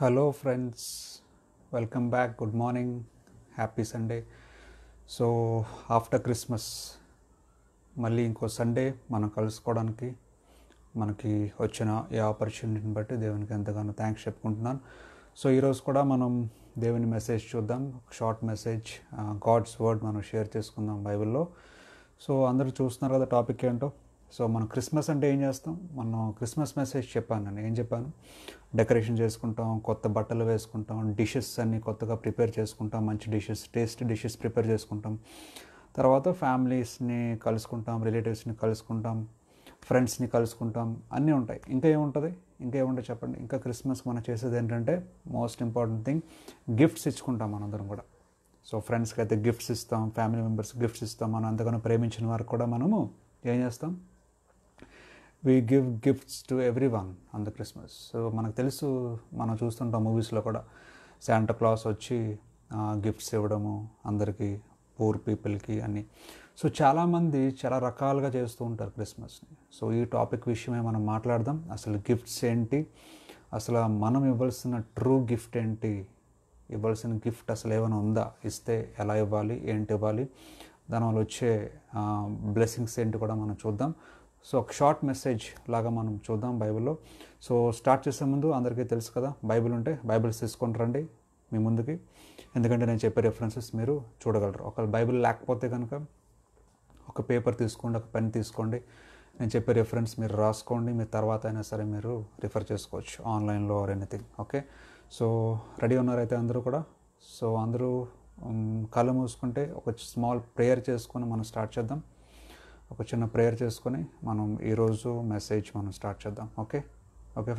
Hello friends, welcome back. Good morning, happy Sunday. So after Christmas మళ్ళీ ఇంకో Sunday మనం కలుసుకోవడానికి మనకి వచ్చిన ఈ ఆపర్చునిటీని బట్టి దేవునికి ఎంతగానో థ్యాంక్స్ చెప్పుకుంటున్నాను. సో ఈరోజు కూడా మనం దేవుని మెసేజ్ చూద్దాం. షార్ట్ మెసేజ్, గాడ్స్ వర్డ్ మనం షేర్ చేసుకుందాం బైబిల్లో. సో అందరూ చూస్తున్నారు కదా టాపిక్ ఏంటో. సో మనం క్రిస్మస్ అంటే ఏం చేస్తాం? మనం క్రిస్మస్ మెసేజ్ చెప్పాను. నేను ఏం చెప్పాను? డెకరేషన్ చేసుకుంటాం, కొత్త బట్టలు వేసుకుంటాం, డిషెస్ అన్నీ కొత్తగా ప్రిపేర్ చేసుకుంటాం, మంచి డిషెస్, టేస్ట్ డిషెస్ ప్రిపేర్ చేసుకుంటాం. తర్వాత ఫ్యామిలీస్ని కలుసుకుంటాం, రిలేటివ్స్ని కలుసుకుంటాం, ఫ్రెండ్స్ని కలుసుకుంటాం, అన్నీ ఉంటాయి. ఇంకా ఏముంటుంది చెప్పండి? ఇంకా క్రిస్మస్ మనం చేసేది ఏంటంటే మోస్ట్ ఇంపార్టెంట్ థింగ్, గిఫ్ట్స్ ఇచ్చుకుంటాం మనందరం కూడా. సో ఫ్రెండ్స్కి అయితే గిఫ్ట్స్ ఇస్తాం, ఫ్యామిలీ మెంబర్స్కి గిఫ్ట్స్ ఇస్తాం. మనం అంతగానో ప్రేమించిన వారికి కూడా మనము ఏం చేస్తాం? We give gifts to every one on the Christmas. So మనకు తెలుసు, మనం చూస్తుంటాం మూవీస్లో కూడా, శాంటా క్లాస్ వచ్చి గిఫ్ట్స్ ఇవ్వడము అందరికీ, పూర్ పీపుల్కి అన్నీ. సో చాలామంది చాలా రకాలుగా చేస్తూ ఉంటారు క్రిస్మస్ని. సో ఈ టాపిక్ విషయమే మనం మాట్లాడదాం. అసలు గిఫ్ట్స్ ఏంటి, అసలు మనం ఇవ్వాల్సిన ట్రూ గిఫ్ట్ ఏంటి, ఇవ్వాల్సిన గిఫ్ట్ అసలు ఏమైనా ఉందా, ఇస్తే ఎలా ఇవ్వాలి, ఏంటి ఇవ్వాలి, దానివల్ల వచ్చే బ్లెస్సింగ్స్ ఏంటి కూడా మనం చూద్దాం. సో ఒక షార్ట్ మెసేజ్ లాగా మనం చూద్దాం బైబిల్లో. సో స్టార్ట్ చేసే ముందు అందరికీ తెలుసు కదా, బైబిల్ ఉంటే బైబిల్స్ తీసుకొని రండి మీ ముందుకి. ఎందుకంటే నేను చెప్పే రెఫరెన్సెస్ మీరు చూడగలరు. ఒకవేళ బైబిల్ లేకపోతే కనుక ఒక పేపర్ తీసుకోండి, ఒక పెన్ తీసుకోండి, నేను చెప్పే రెఫరెన్స్ మీరు రాసుకోండి. మీరు తర్వాత అయినా సరే మీరు రిఫర్ చేసుకోవచ్చు ఆన్లైన్లో or anything. Okay, so ready ఉన్నారైతే అందరూ కూడా. సో అందరూ కళ్ళు మూసుకుంటే ఒక స్మాల్ ప్రేయర్ చేసుకొని మనం స్టార్ట్ చేద్దాం. ఒక చిన్న ప్రేయర్ చేసుకొని మనం ఈరోజు మెసేజ్ మనం స్టార్ట్ చేద్దాం. Okay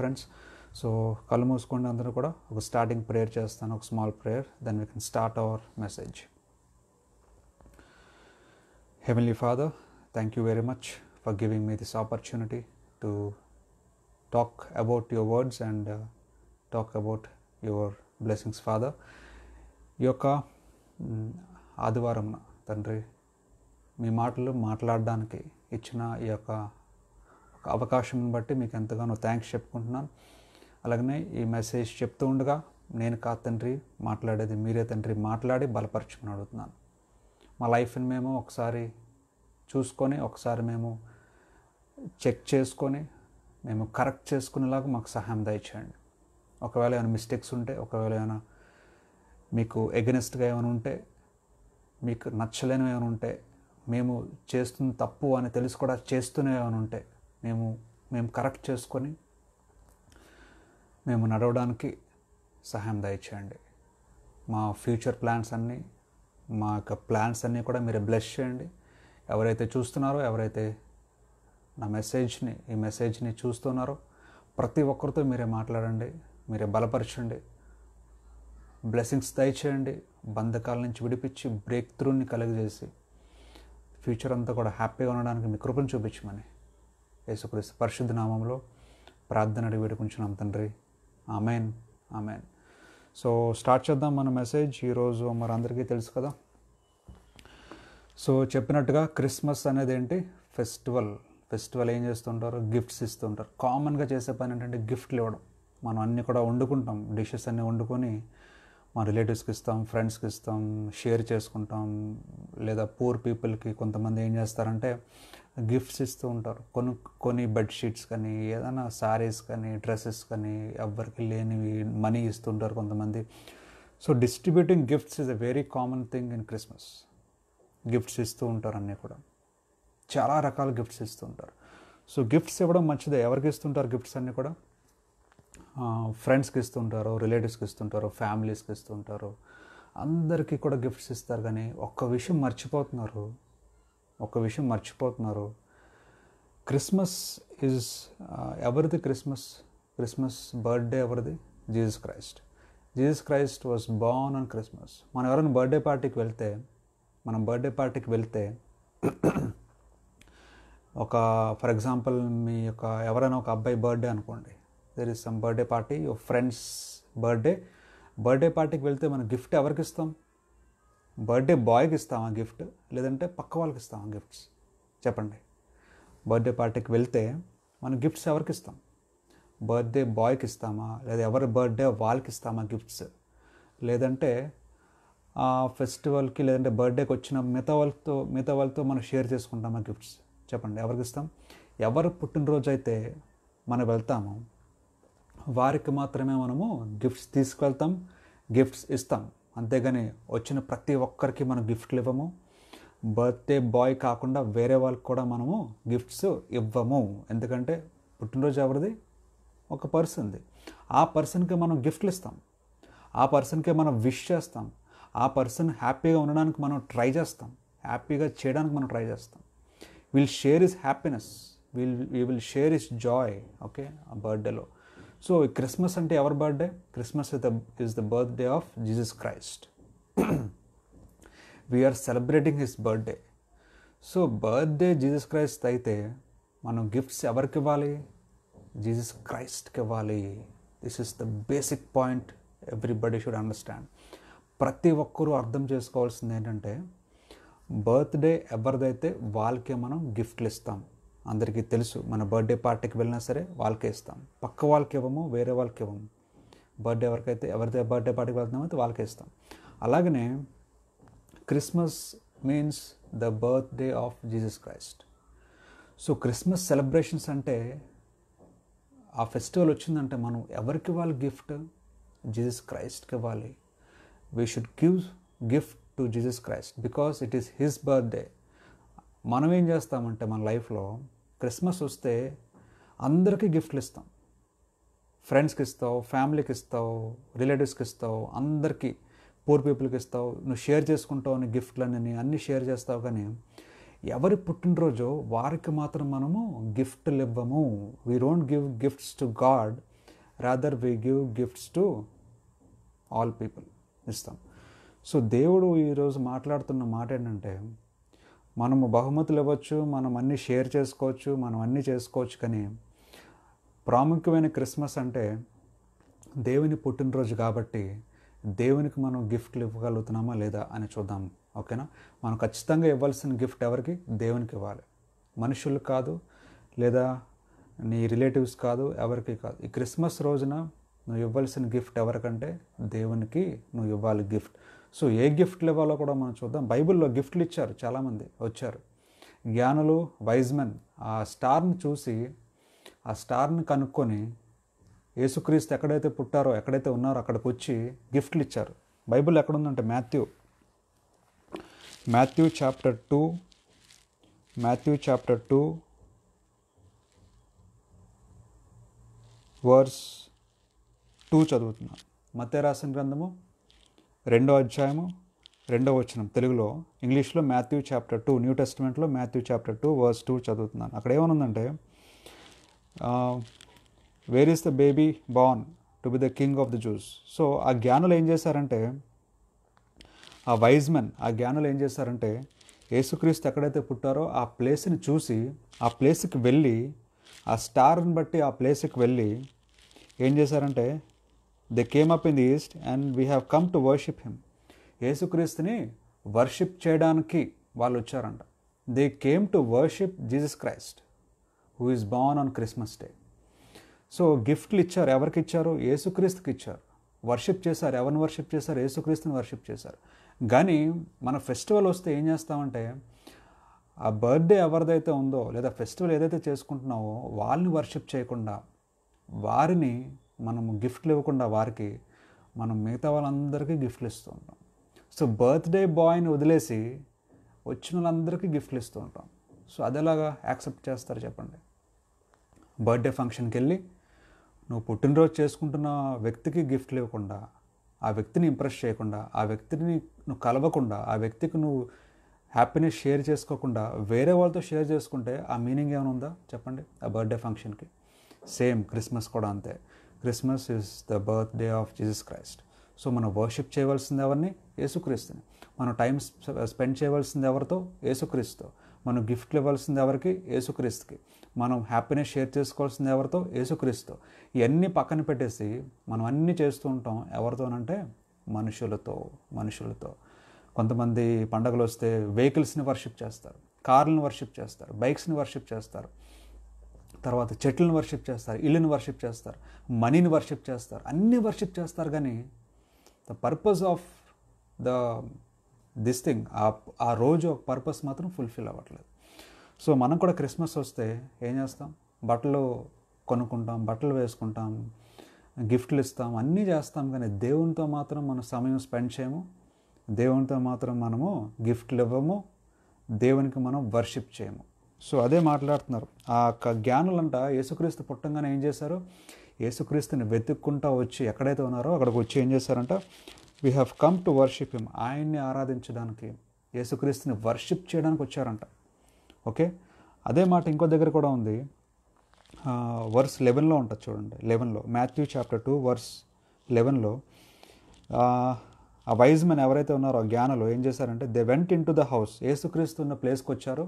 friends. సో కళ్ళు మూసుకోండి అందరూ కూడా. ఒక స్టార్టింగ్ ప్రేయర్ చేస్తాను, ఒక small prayer, then we can start our message. Heavenly father, thank you very much for giving me this opportunity to talk about your words and talk about your blessings father. ఈ యొక్క ఆదివారం తండ్రి, మీ మాటలు మాట్లాడడానికి ఇచ్చిన ఈ యొక్క అవకాశం బట్టి మీకు ఎంతగానో థ్యాంక్స్ చెప్పుకుంటున్నాను. అలాగనే ఈ మెసేజ్ చెప్తూ ఉండగా నేను కాదు తండ్రి మాట్లాడేది, మీరే తండ్రి, మాట్లాడి బలపరచుకుని అడుగుతున్నాను. మా లైఫ్ని మేము ఒకసారి చూసుకొని, ఒకసారి మేము చెక్ చేసుకొని, మేము కరెక్ట్ చేసుకునేలాగా మాకు సహాయం దయచేయండి. ఒకవేళ ఏమైనా మిస్టేక్స్ ఉంటే, ఒకవేళ ఏమైనా మీకు ఎగెనిస్ట్గా ఏమైనా ఉంటే, మీకు నచ్చలేనివి ఏమైనా ఉంటే, మేము చేస్తున్న తప్పు అని తెలిసి కూడా చేస్తూనే ఏమైనా ఉంటే మేము కరెక్ట్ చేసుకొని మేము నడవడానికి సహాయం దయచేయండి. మా ఫ్యూచర్ ప్లాన్స్ అన్నీ, మా యొక్క ప్లాన్స్ అన్నీ కూడా మీరే బ్లెస్ చేయండి. ఎవరైతే చూస్తున్నారో, ఎవరైతే ఈ మెసేజ్ని చూస్తున్నారో ప్రతి ఒక్కరితో మీరే మాట్లాడండి, మీరే బలపరచండి, బ్లెస్సింగ్స్ దయచేయండి. బంధకాల నుంచి విడిపించి బ్రేక్ త్రూని కలుగజేసి ఫ్యూచర్ అంతా కూడా హ్యాపీగా ఉండడానికి మీ కృపను చూపించమని యేసుక్రీస్తు పరిశుద్ధ నామంలో ప్రార్థన అడిగి వేడుకుంటున్నాం తండ్రి. ఆమెన్. సో స్టార్ట్ చేద్దాం మన మెసేజ్. ఈరోజు మరి అందరికీ తెలుసు కదా, సో చెప్పినట్టుగా క్రిస్మస్ అనేది ఏంటి? ఫెస్టివల్ ఏం చేస్తుంటారు? గిఫ్ట్స్ ఇస్తుంటారు. కామన్గా చేసే పని ఏంటంటే గిఫ్ట్లు ఇవ్వడం. మనం అన్నీ కూడా వండుకుంటాం, డిషెస్ అన్నీ వండుకొని మా రిలేటివ్స్కి ఇస్తాం, ఫ్రెండ్స్కి ఇస్తాం, షేర్ చేసుకుంటాం. లేదా పూర్ పీపుల్కి కొంతమంది ఏం చేస్తారంటే గిఫ్ట్స్ ఇస్తూ ఉంటారు. కొన్ని బెడ్షీట్స్ కానీ, ఏదైనా శారీస్ కానీ, డ్రెస్సెస్ కానీ, ఎవరికి లేనివి మనీ ఇస్తుంటారు కొంతమంది. So distributing gifts is a very common thing in Christmas. Gifts ఇస్తూ ఉంటారు, అన్నీ కూడా చాలా రకాల గిఫ్ట్స్ ఇస్తూ ఉంటారు. సో గిఫ్ట్స్ ఇవ్వడం మంచిదే. ఎవరికి ఇస్తుంటారు గిఫ్ట్స్ అన్నీ కూడా? ఫ్రెండ్స్కి ఇస్తుంటారు, రిలేటివ్స్కి ఇస్తుంటారు, ఫ్యామిలీస్కి ఇస్తుంటారు, అందరికీ కూడా గిఫ్ట్స్ ఇస్తారు. కానీ ఒక్క విషయం మర్చిపోతున్నారు. క్రిస్మస్ ఈజ్ ఎవరిది? క్రిస్మస్ బర్త్డే ఎవరిది? Jesus Christ was Born on Christmas. మనం ఎవరైనా బర్త్డే పార్టీకి వెళ్తే ఫర్ ఎగ్జాంపుల్ మీ యొక్క ఎవరైనా ఒక అబ్బాయి బర్త్డే అనుకోండి, there is some birthday party, your friends birthday పార్టీకి వెళ్తే మనం గిఫ్ట్ ఎవరికి ఇస్తాం? బర్త్డే బాయ్కి ఇస్తామా గిఫ్ట్, లేదంటే పక్క వాళ్ళకి ఇస్తామా గిఫ్ట్స్? చెప్పండి. బర్త్డే పార్టీకి వెళ్తే మనం గిఫ్ట్స్ ఎవరికి ఇస్తాం? బర్త్డే బాయ్కి ఇస్తామా, లేదా ఎవరి బర్త్డే వాళ్ళకి ఇస్తామా గిఫ్ట్స్, లేదంటే ఆ ఫెస్టివల్కి లేదంటే బర్త్డేకి వచ్చిన మిగతా వాళ్ళతో మనం షేర్ చేసుకుంటామా గిఫ్ట్స్? చెప్పండి, ఎవరికి ఇస్తాం? ఎవరు పుట్టినరోజు అయితే మనం వెళ్తామో వారికి మాత్రమే మనము గిఫ్ట్స్ తీసుకెళ్తాం, గిఫ్ట్స్ ఇస్తాం. అంతేగాని వచ్చిన ప్రతి ఒక్కరికి మనం గిఫ్ట్లు ఇవ్వము. బర్త్డే బాయ్ కాకుండా వేరే వాళ్ళకి కూడా మనము గిఫ్ట్స్ ఇవ్వము. ఎందుకంటే పుట్టినరోజు ఎవరిది? ఒక పర్సన్ది. ఆ పర్సన్కి మనం గిఫ్ట్లు ఇస్తాం, ఆ పర్సన్కే మనం విష్ చేస్తాం, ఆ పర్సన్ హ్యాపీగా ఉండడానికి మనం ట్రై చేస్తాం, హ్యాపీగా చేయడానికి మనం ట్రై చేస్తాం. Will share his happiness, we will share his joy. Okay, ఆ బర్త్డేలో. సో క్రిస్మస్ అంటే ఎవరి birthday? Christmas is the birthday of Jesus Christ. We're celebrating his birthday. So birthday Jesus Christ అయితే మనం గిఫ్ట్స్ ఎవరికి ఇవ్వాలి? జీసస్ క్రైస్ట్కి ఇవ్వాలి. This is the basic point everybody should understand. ప్రతి ఒక్కరూ అర్థం చేసుకోవాల్సింది ఏంటంటే, బర్త్డే ఎవరిదైతే వాళ్ళకే మనం గిఫ్ట్లు ఇస్తాం. అందరికీ తెలుసు, మన బర్త్డే పార్టీకి వెళ్ళినా సరే వాళ్ళకే ఇస్తాం, పక్క వాళ్ళకి ఇవ్వము, వేరే వాళ్ళకి ఇవ్వము. బర్త్డే ఎవరిదైతే బర్త్డే పార్టీకి వెళ్తున్నామో అయితే వాళ్ళకే ఇస్తాం. అలాగనే Christmas means the birthday of Jesus Christ. So Christmas celebrations అంటే, ఆ ఫెస్టివల్ వచ్చిందంటే మనం ఎవరికి ఇవ్వాలి గిఫ్ట్? జీసస్ క్రైస్ట్కి ఇవ్వాలి. We should give gift to Jesus Christ because it is his birthday. మనం ఏం చేస్తామంటే మన లైఫ్లో క్రిస్మస్ వస్తే అందరికీ గిఫ్ట్లు ఇస్తాం. ఫ్రెండ్స్కి ఇస్తావు, ఫ్యామిలీకి ఇస్తావు, రిలేటివ్స్కి ఇస్తావు, అందరికీ, పూర్ పీపుల్కి ఇస్తావు. నువ్వు షేర్ చేసుకుంటావు నీ గిఫ్ట్లన్నీ, అన్నీ షేర్ చేస్తావు. కానీ ఎవరి పుట్టినరోజు వారికి మాత్రం మనము గిఫ్ట్లు ఇవ్వము. We don't give gifts to God, rather we give gifts to all people ఇస్తాం. సో దేవుడు ఈరోజు మాట్లాడుతున్న మాట ఏంటంటే, మనము బహుమతులు ఇవ్వచ్చు, మనం అన్నీ షేర్ చేసుకోవచ్చు, మనం అన్నీ చేసుకోవచ్చు, కానీ ప్రాముఖ్యమైన క్రిస్మస్ అంటే దేవుని పుట్టినరోజు కాబట్టి దేవునికి మనం గిఫ్ట్లు ఇవ్వగలుగుతున్నామా లేదా అని చూద్దాం. ఓకేనా? మనం ఖచ్చితంగా ఇవ్వాల్సిన గిఫ్ట్ ఎవరికి? దేవునికి ఇవ్వాలి. మనుషులు కాదు, లేదా నీ రిలేటివ్స్ కాదు, ఎవరికి కాదు. ఈ క్రిస్మస్ రోజున నువ్వు ఇవ్వాల్సిన గిఫ్ట్ ఎవరికంటే దేవునికి నువ్వు ఇవ్వాలి గిఫ్ట్. సో ఏ గిఫ్ట్లు ఇవ్వాలో కూడా మనం చూద్దాం. బైబిల్లో గిఫ్ట్లు ఇచ్చారు, చాలామంది వచ్చారు. జ్ఞానులు, వైజ్ మెన్ ఆ స్టార్ని చూసి, ఆ స్టార్ని కనుక్కొని యేసుక్రీస్తు ఎక్కడైతే పుట్టారో, ఎక్కడైతే ఉన్నారో అక్కడికి వచ్చి గిఫ్ట్లు ఇచ్చారు. బైబిల్ ఎక్కడుందంటే మాథ్యూ చాప్టర్ 2 వర్స్ 2 చదువుతున్నాను. మత్తయి రాసిన గ్రంథము 2వ అధ్యాయము 2వ వచనం తెలుగులో, ఇంగ్లీష్లో మాథ్యూ చాప్టర్ 2, న్యూ టెస్టిమెంట్లో మాథ్యూ చాప్టర్ 2 వర్స్ 2 చదువుతున్నాను. అక్కడ ఏమనుందంటే, where is the baby born to be the king of the Jews. So ఆ జ్ఞానులు ఏం చేశారంటే, ఆ వైజ్ మెన్, ఆ జ్ఞానులు ఏం చేశారంటే, యేసుక్రీస్తు ఎక్కడైతే పుట్టారో ఆ ప్లేస్ని చూసి, ఆ ప్లేస్కి వెళ్ళి, ఆ స్టార్ని బట్టి ఆ ప్లేస్కి వెళ్ళి ఏం చేశారంటే, they came up in the east and we have come to worship him. యేసుక్రీస్తుని వర్షిప్ చేయడానికి వాళ్ళు వచ్చారంట. They came to worship Jesus Christ who is born on Christmas day. So గిఫ్ట్లు ఇచ్చారు. ఎవరికి ఇచ్చారు? యేసుక్రీస్తుకి ఇచ్చారు. వర్షిప్ చేశారు. ఎవరిని వర్షిప్ చేశారు? యేసుక్రీస్తుని వర్షిప్ చేశారు. కానీ మన ఫెస్టివల్ వస్తే ఏం చేస్తామంటే, ఆ బర్త్డే ఎవరిదైతే ఉందో, లేదా ఫెస్టివల్ ఏదైతే చేసుకుంటున్నావో వాళ్ళని వర్షిప్ చేయకుండా, వారిని మనము గిఫ్ట్లు ఇవ్వకుండా, వారికి మనం మిగతా వాళ్ళందరికీ గిఫ్ట్లు ఇస్తూ ఉంటాం. సో బర్త్డే బాయ్ని వదిలేసి వచ్చిన వాళ్ళందరికీ గిఫ్ట్లు ఇస్తూ ఉంటాం. సో అదేలాగా యాక్సెప్ట్ చేస్తారు చెప్పండి? బర్త్డే ఫంక్షన్కి వెళ్ళి నువ్వు పుట్టినరోజు చేసుకుంటున్న వ్యక్తికి గిఫ్ట్లు ఇవ్వకుండా, ఆ వ్యక్తిని ఇంప్రెస్ చేయకుండా, ఆ వ్యక్తిని నువ్వు కలవకుండా, ఆ వ్యక్తికి నువ్వు హ్యాపీనెస్ షేర్ చేసుకోకుండా వేరే వాళ్ళతో షేర్ చేసుకుంటే ఆ మీనింగ్ ఏమైనా ఉందా చెప్పండి? ఆ బర్త్డే ఫంక్షన్కి. సేమ్ క్రిస్మస్ కూడా అంతే. Christmas is the birthday of Jesus Christ. So మనం వర్షిప్ చేయవలసింది ఎవరిని? యేసుక్రీస్తుని. మనం టైం స్పెండ్ చేయవలసింది ఎవరితో? యేసుక్రీస్తుతో. మనం గిఫ్ట్లు ఇవ్వాల్సింది ఎవరికి? యేసుక్రీస్తుకి. మనం హ్యాపీనెస్ షేర్ చేసుకోవాల్సింది ఎవరితో? యేసుక్రీస్తుతో. ఇవన్నీ పక్కన పెట్టేసి మనం అన్నీ చేస్తూ ఉంటాం. ఎవరితోనంటే మనుషులతో. కొంతమంది పండుగలు వస్తే వెహికల్స్ని వర్షిప్ చేస్తారు, కార్లను వర్షిప్ చేస్తారు, బైక్స్ని వర్షిప్ చేస్తారు. తర్వాత చెట్లను వర్షిప్ చేస్తారు, ఇల్లుని వర్షిప్ చేస్తారు, మనీని వర్షిప్ చేస్తారు, అన్నీ వర్షిప్ చేస్తారు. కానీ the purpose of the this thing, ఆ రోజు ఒక పర్పస్ మాత్రం ఫుల్ఫిల్ అవ్వట్లేదు. సో మనం కూడా క్రిస్మస్ వస్తే ఏం చేస్తాం? బట్టలు కొనుక్కుంటాం, బట్టలు వేసుకుంటాం, గిఫ్ట్లు ఇస్తాం, అన్నీ చేస్తాం. కానీ దేవునితో మాత్రం మనం సమయం స్పెండ్ చేయము, దేవునితో మాత్రం మనము గిఫ్ట్లు ఇవ్వము, దేవునికి మనం వర్షిప్ చేయము. సో అదే మాట్లాడుతున్నారు ఆ యొక్క జ్ఞానులంట. యేసుక్రీస్తు పుట్టంగానే ఏం చేశారు? యేసుక్రీస్తుని వెతుక్కుంటా వచ్చి ఎక్కడైతే ఉన్నారో అక్కడికి వచ్చి ఏం చేశారంట? We have come to worship him, ఆయన్ని ఆరాధించడానికి, యేసుక్రీస్తుని వర్షిప్ చేయడానికి వచ్చారంట. ఓకే, అదే మాట ఇంకో దగ్గర కూడా ఉంది. వర్స్ 11లో ఉంటుంది చూడండి. 11లో, మాథ్యూ చాప్టర్ 2 వర్స్ 11లో ఆ వైజ్ మెన్ ఎవరైతే ఉన్నారో ఆ జ్ఞానులు ఏం చేశారంటే, they went in to the house, యేసుక్రీస్తు ఉన్న ప్లేస్కి వచ్చారు,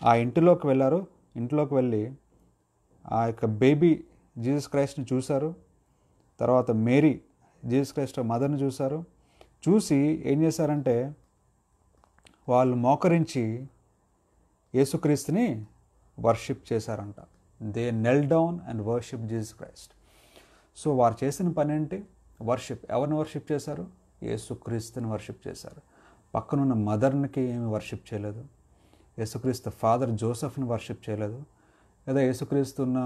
ఆ ఇంటిలోకి వెళ్ళారు. ఇంట్లోకి వెళ్ళి ఆ యొక్క బేబీ జీసస్ క్రైస్ట్ని చూశారు. తర్వాత మేరీ జీసస్ క్రైస్ట్ మదర్ని చూశారు. చూసి ఏం చేశారంటే వాళ్ళు మోకరించి యేసుక్రీస్తుని వర్షిప్ చేశారంట. They knelt down and worship Jesus Christ. So వారు చేసిన పని ఏంటి? వర్షిప్. ఎవరిని వర్షిప్ చేశారు? యేసుక్రీస్తుని వర్షిప్ చేశారు. పక్కనున్న మదర్నికి ఏమి వర్షిప్ చేయలేదు. యేసుక్రీస్తు ఫాదర్ జోసెఫ్ని వర్షిప్ చేయలేదు. లేదా యేసుక్రీస్తు ఉన్న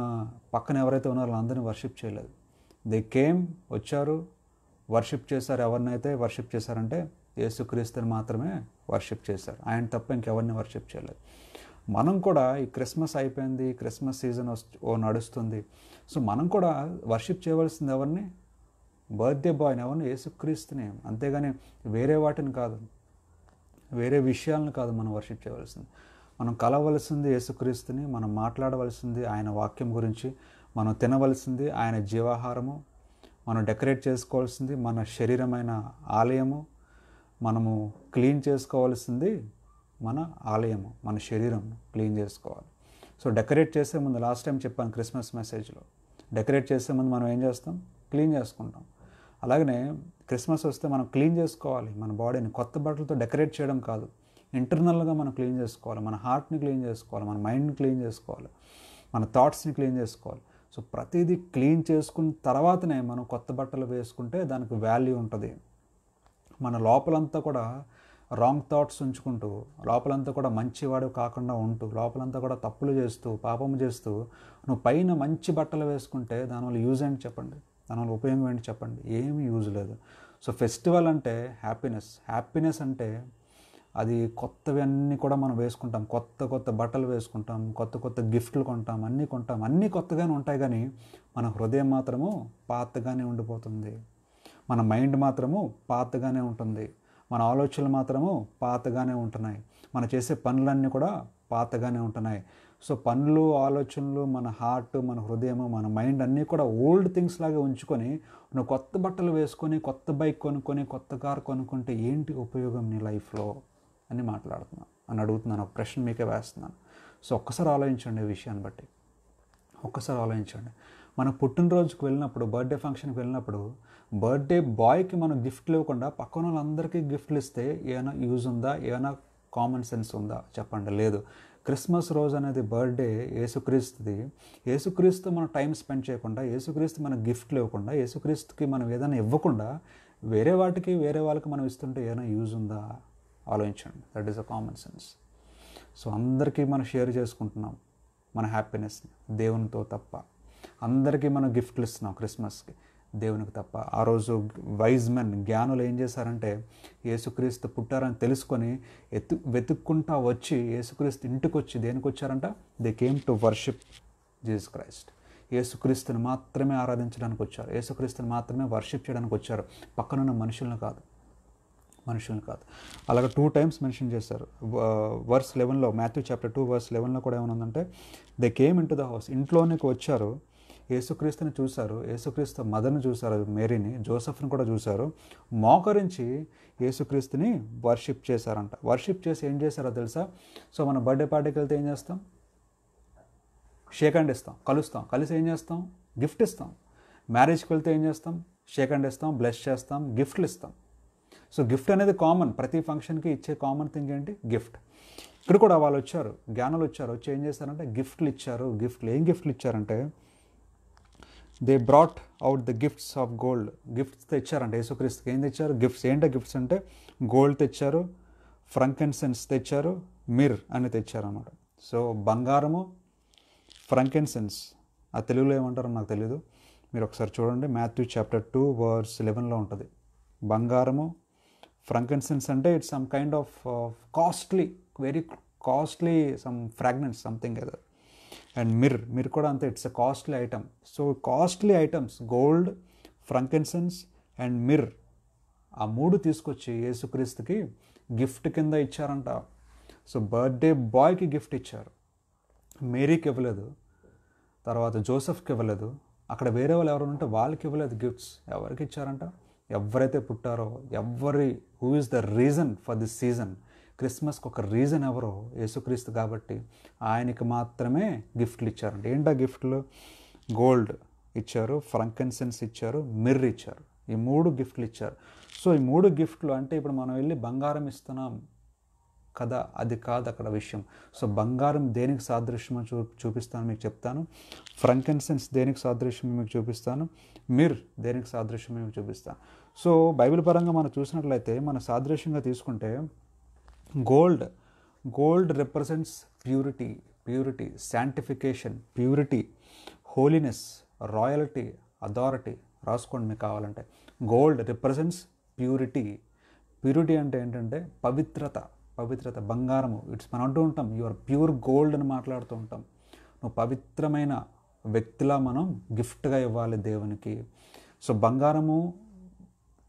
పక్కన ఎవరైతే ఉన్నారో వాళ్ళందరినీ వర్షిప్ చేయలేదు. దే కేమ్, వచ్చారు, వర్షిప్ చేశారు. ఎవరినైతే వర్షిప్ చేశారంటే యేసుక్రీస్తుని మాత్రమే వర్షిప్ చేశారు. ఆయన తప్ప ఇంకెవరిని వర్షిప్ చేయలేదు. మనం కూడా ఈ క్రిస్మస్ అయిపోయింది, క్రిస్మస్ సీజన్ నడుస్తుంది. సో మనం కూడా వర్షిప్ చేయవలసింది ఎవరిని? బర్త్డే బాయ్ని, ఎవరిని? యేసుక్రీస్తుని. అంతేగాని వేరే వాటిని కాదు, వేరే విషయాలను కాదు మనం వర్షిప్ చేయవలసింది. మనం కలవలసింది యేసుక్రీస్తుని, మనం మాట్లాడవలసింది ఆయన వాక్యం గురించి, మనం తినవలసింది ఆయన జీవాహారము, మనం డెకరేట్ చేసుకోవాల్సింది మన శరీరమైన ఆలయము, మనము క్లీన్ చేసుకోవాల్సింది మన ఆలయము, మన శరీరం క్లీన్ చేసుకోవాలి. సో డెకరేట్ చేసే ముందు, లాస్ట్ టైం చెప్పాను క్రిస్మస్ మెసేజ్లో, డెకరేట్ చేసే ముందు మనం ఏం చేస్తాం? క్లీన్ చేసుకుంటాం. అలాగనే క్రిస్మస్ వస్తే మనం క్లీన్ చేసుకోవాలి మన బాడీని. కొత్త బట్టలతో డెకరేట్ చేయడం కాదు, ఇంటర్నల్గా మనం క్లీన్ చేసుకోవాలి. మన హార్ట్ని క్లీన్ చేసుకోవాలి, మన మైండ్ని క్లీన్ చేసుకోవాలి, మన థాట్స్ని క్లీన్ చేసుకోవాలి. సో ప్రతిదీ క్లీన్ చేసుకున్న తర్వాతనే మనం కొత్త బట్టలు వేసుకుంటే దానికి వాల్యూ ఉంటుంది. మన లోపలంతా కూడా రాంగ్ థాట్స్ ఉంచుకుంటూ, లోపలంతా కూడా మంచివాడు కాకుండా ఉంటూ, లోపలంతా కూడా తప్పులు చేస్తూ, పాపము చేస్తూ నువ్వు పైన మంచి బట్టలు వేసుకుంటే దానివల్ల యూజ్ ఏంటి చెప్పండి? దానివల్ల ఉపయోగం ఏంటి చెప్పండి? ఏమీ యూజ్ లేదు. సో ఫెస్టివల్ అంటే హ్యాపీనెస్. హ్యాపీనెస్ అంటే అది కొత్తవి అన్నీ కూడా మనం వేసుకుంటాం, కొత్త కొత్త బట్టలు వేసుకుంటాం, కొత్త కొత్త గిఫ్ట్లు కొంటాం, అన్నీ కొత్తగానే ఉంటాయి. కానీ మన హృదయం మాత్రము పాతగానే ఉండిపోతుంది, మన మైండ్ మాత్రము పాతగానే ఉంటుంది, మన ఆలోచనలు మాత్రము పాతగానే ఉంటున్నాయి, మనం చేసే పనులన్నీ కూడా పాతగానే ఉంటున్నాయి. సో పనులు, ఆలోచనలు, మన హార్ట్, మన హృదయము, మన మైండ్ అన్నీ కూడా ఓల్డ్ థింగ్స్ లాగా ఉంచుకొని నువ్వు కొత్త బట్టలు వేసుకొని, కొత్త బైక్ కొనుక్కొని, కొత్త కార్ కొనుక్కుంటే ఏంటి ఉపయోగం నీ లైఫ్లో అని మాట్లాడుతున్నాను, అని అడుగుతున్నాను. ఒక ప్రశ్న మీకే వేస్తున్నాను. సో ఒక్కసారి ఆలోచించండి ఈ విషయాన్ని బట్టి, ఒక్కసారి ఆలోచించండి. మన పుట్టినరోజుకి వెళ్ళినప్పుడు, బర్త్డే ఫంక్షన్కి వెళ్ళినప్పుడు, బర్త్డే బాయ్కి మనం గిఫ్ట్లు ఇవ్వకుండా పక్కన వాళ్ళందరికీ గిఫ్ట్లు ఇస్తే ఏమైనా యూజ్ ఉందా? ఏమైనా కామన్ సెన్స్ ఉందా? చెప్పండి. లేదు. క్రిస్మస్ రోజు అనేది బర్త్డే యేసుక్రీస్తుది. యేసుక్రీస్తు మనం టైం స్పెండ్ చేయకుండా, యేసుక్రీస్తు మనకు గిఫ్ట్లు ఇవ్వకుండా, యేసుక్రీస్తుకి మనం ఏదైనా ఇవ్వకుండా వేరే వాటికి, వేరే వాళ్ళకి మనం ఇస్తుంటే ఏమైనా యూజ్ ఉందా? ఆలోచించండి. That is a common sense. So అందరికీ మనం షేర్ చేసుకుంటున్నాం మన హ్యాపీనెస్ని, దేవునితో తప్ప. అందరికీ మనం గిఫ్ట్లు ఇస్తున్నాం క్రిస్మస్కి, దేవునికి తప్ప. ఆ రోజు వైజ్ మెన్, జ్ఞానులు ఏం చేశారంటే యేసుక్రీస్తు పుట్టారని తెలుసుకొని వెతుక్కుంటా వచ్చి యేసుక్రీస్తు ఇంటికి వచ్చి దేనికి వచ్చారంట? They came to worship Jesus Christ. యేసుక్రీస్తుని మాత్రమే ఆరాధించడానికి వచ్చారు, యేసుక్రీస్తుని మాత్రమే వర్షిప్ చేయడానికి వచ్చారు, పక్కనున్న మనుషులను కాదు. అలాగే 2 times మెన్షన్ చేశారు. వర్స్ 11లో, మాథ్యూ చాప్టర్ 2 verse 11లో కూడా ఏమనుందంటే, they came in to the house, ఇంట్లోనికి వచ్చారు, యేసుక్రీస్తుని చూశారు, యేసుక్రీస్తు మదర్ని చూశారు, మేరీని, జోసెఫ్ని కూడా చూశారు, మోకరించి యేసుక్రీస్తుని వర్షిప్ చేశారంట. వర్షిప్ చేసి ఏం చేశారో తెలుసా? సో మన బర్త్డే పార్టీకి వెళ్తే ఏం చేస్తాం? షేక్ హ్యాండ్ ఇస్తాం, కలుస్తాం, కలిసి ఏం చేస్తాం? గిఫ్ట్ ఇస్తాం. మ్యారేజ్కి వెళ్తే ఏం చేస్తాం? షేక్ హ్యాండ్ ఇస్తాం, బ్లెస్ చేస్తాం, గిఫ్ట్లు ఇస్తాం. సో గిఫ్ట్ అనేది కామన్, ప్రతి ఫంక్షన్కి ఇచ్చే కామన్ థింగ్ ఏంటి? గిఫ్ట్. ఇక్కడ కూడా వాళ్ళు వచ్చారు, జ్ఞానులు వచ్చారు, వచ్చి ఏం చేశారంటే గిఫ్ట్లు ఇచ్చారు. ఏం గిఫ్ట్లు ఇచ్చారంటే they brought out the gifts of gold. Gifts తెచ్చారంటే యేసుక్రీస్తుకి ఏం తెచ్చారు? గిఫ్ట్స్. ఏంటో గిఫ్ట్స్ అంటే గోల్డ్ తెచ్చారు, ఫ్రాంకిన్సెన్స్ తెచ్చారు, మిర్ అని తెచ్చారు అన్నమాట. సో బంగారము, ఫ్రాంకిన్సెన్స్, ఆ తెలుగులో ఏమంటారో నాకు తెలీదు, మీరు ఒకసారి చూడండి. మాథ్యూ చాప్టర్ 2 వర్స్ 11లో ఉంటుంది. బంగారము, ఫ్రాంకిన్సెన్స్ అంటే it's some kind of costly, very costly some fragrance something ఏదో. అండ్ మిర్ కూడా అంతే, it's a costly item. So costly items gold, frankincense and myrrh, ఆ మూడు తీసుకొచ్చి యేసుక్రీస్తుకి గిఫ్ట్ కింద ఇచ్చారంట. సో బర్త్డే బాయ్కి గిఫ్ట్ ఇచ్చారు, మేరీకి ఇవ్వలేదు, తర్వాత జోసెఫ్కి ఇవ్వలేదు, అక్కడ వేరే వాళ్ళు ఎవరు ఉంటే వాళ్ళకి ఇవ్వలేదు గిఫ్ట్స్. ఎవరికి ఇచ్చారంట? ఎవరైతే పుట్టారో, who is the reason for this season. క్రిస్మస్కి ఒక రీజన్ ఎవరో? యేసుక్రీస్తు కాబట్టి ఆయనకి మాత్రమే గిఫ్ట్లు ఇచ్చారంట. ఏంటా గిఫ్ట్లు? గోల్డ్ ఇచ్చారు, ఫ్రాంకిన్సెన్స్ ఇచ్చారు, మిర్ ఇచ్చారు. ఈ మూడు గిఫ్ట్లు ఇచ్చారు. సో ఈ మూడు గిఫ్ట్లు అంటే ఇప్పుడు మనం వెళ్ళి బంగారం ఇస్తున్నాం కదా, అది కాదు అక్కడ విషయం. సో బంగారం దేనికి సాదృశ్యం చూపిస్తాను మీకు చెప్తాను. ఫ్రాంకిన్సెన్స్ దేనికి సాదృశ్యం మీకు చూపిస్తాను. మిర్ దేనికి సాదృశ్యం మీకు చూపిస్తాను. సో బైబిల్ పరంగా మనం చూసినట్లయితే మన సాదృశ్యంగా తీసుకుంటే gold represents purity, sanctification, purity, holiness, royalty, authority. రాసుకోండి మీకు కావాలంటే. గోల్డ్ రిప్రజెంట్స్ ప్యూరిటీ అంటే ఏంటంటే పవిత్రత. బంగారము, మనం అంటూ ఉంటాం యువర్ ప్యూర్ గోల్డ్ అని మాట్లాడుతూ ఉంటాం. నువ్వు పవిత్రమైన వ్యక్తిలా మనం గిఫ్ట్గా ఇవ్వాలి దేవునికి. సో బంగారము,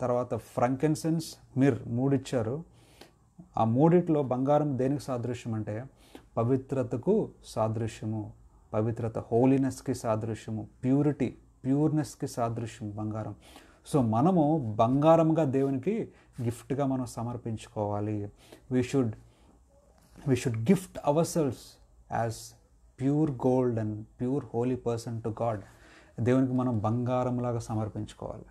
తర్వాత ఫ్రాంకిన్సెన్స్, మిర్ మూడిచ్చారు. ఆ మూడిట్లో బంగారం దేనికి సాదృశ్యం అంటే పవిత్రతకు సాదృశ్యము, పవిత్రత, హోలీనెస్కి సాదృశ్యము, ప్యూర్నెస్కి సాదృశ్యం బంగారం. సో మనము బంగారంగా దేవునికి గిఫ్ట్గా మనం సమర్పించుకోవాలి. We should gift ourselves as pure gold and pure holy person to God. దేవునికి మనం బంగారంలాగా సమర్పించుకోవాలి.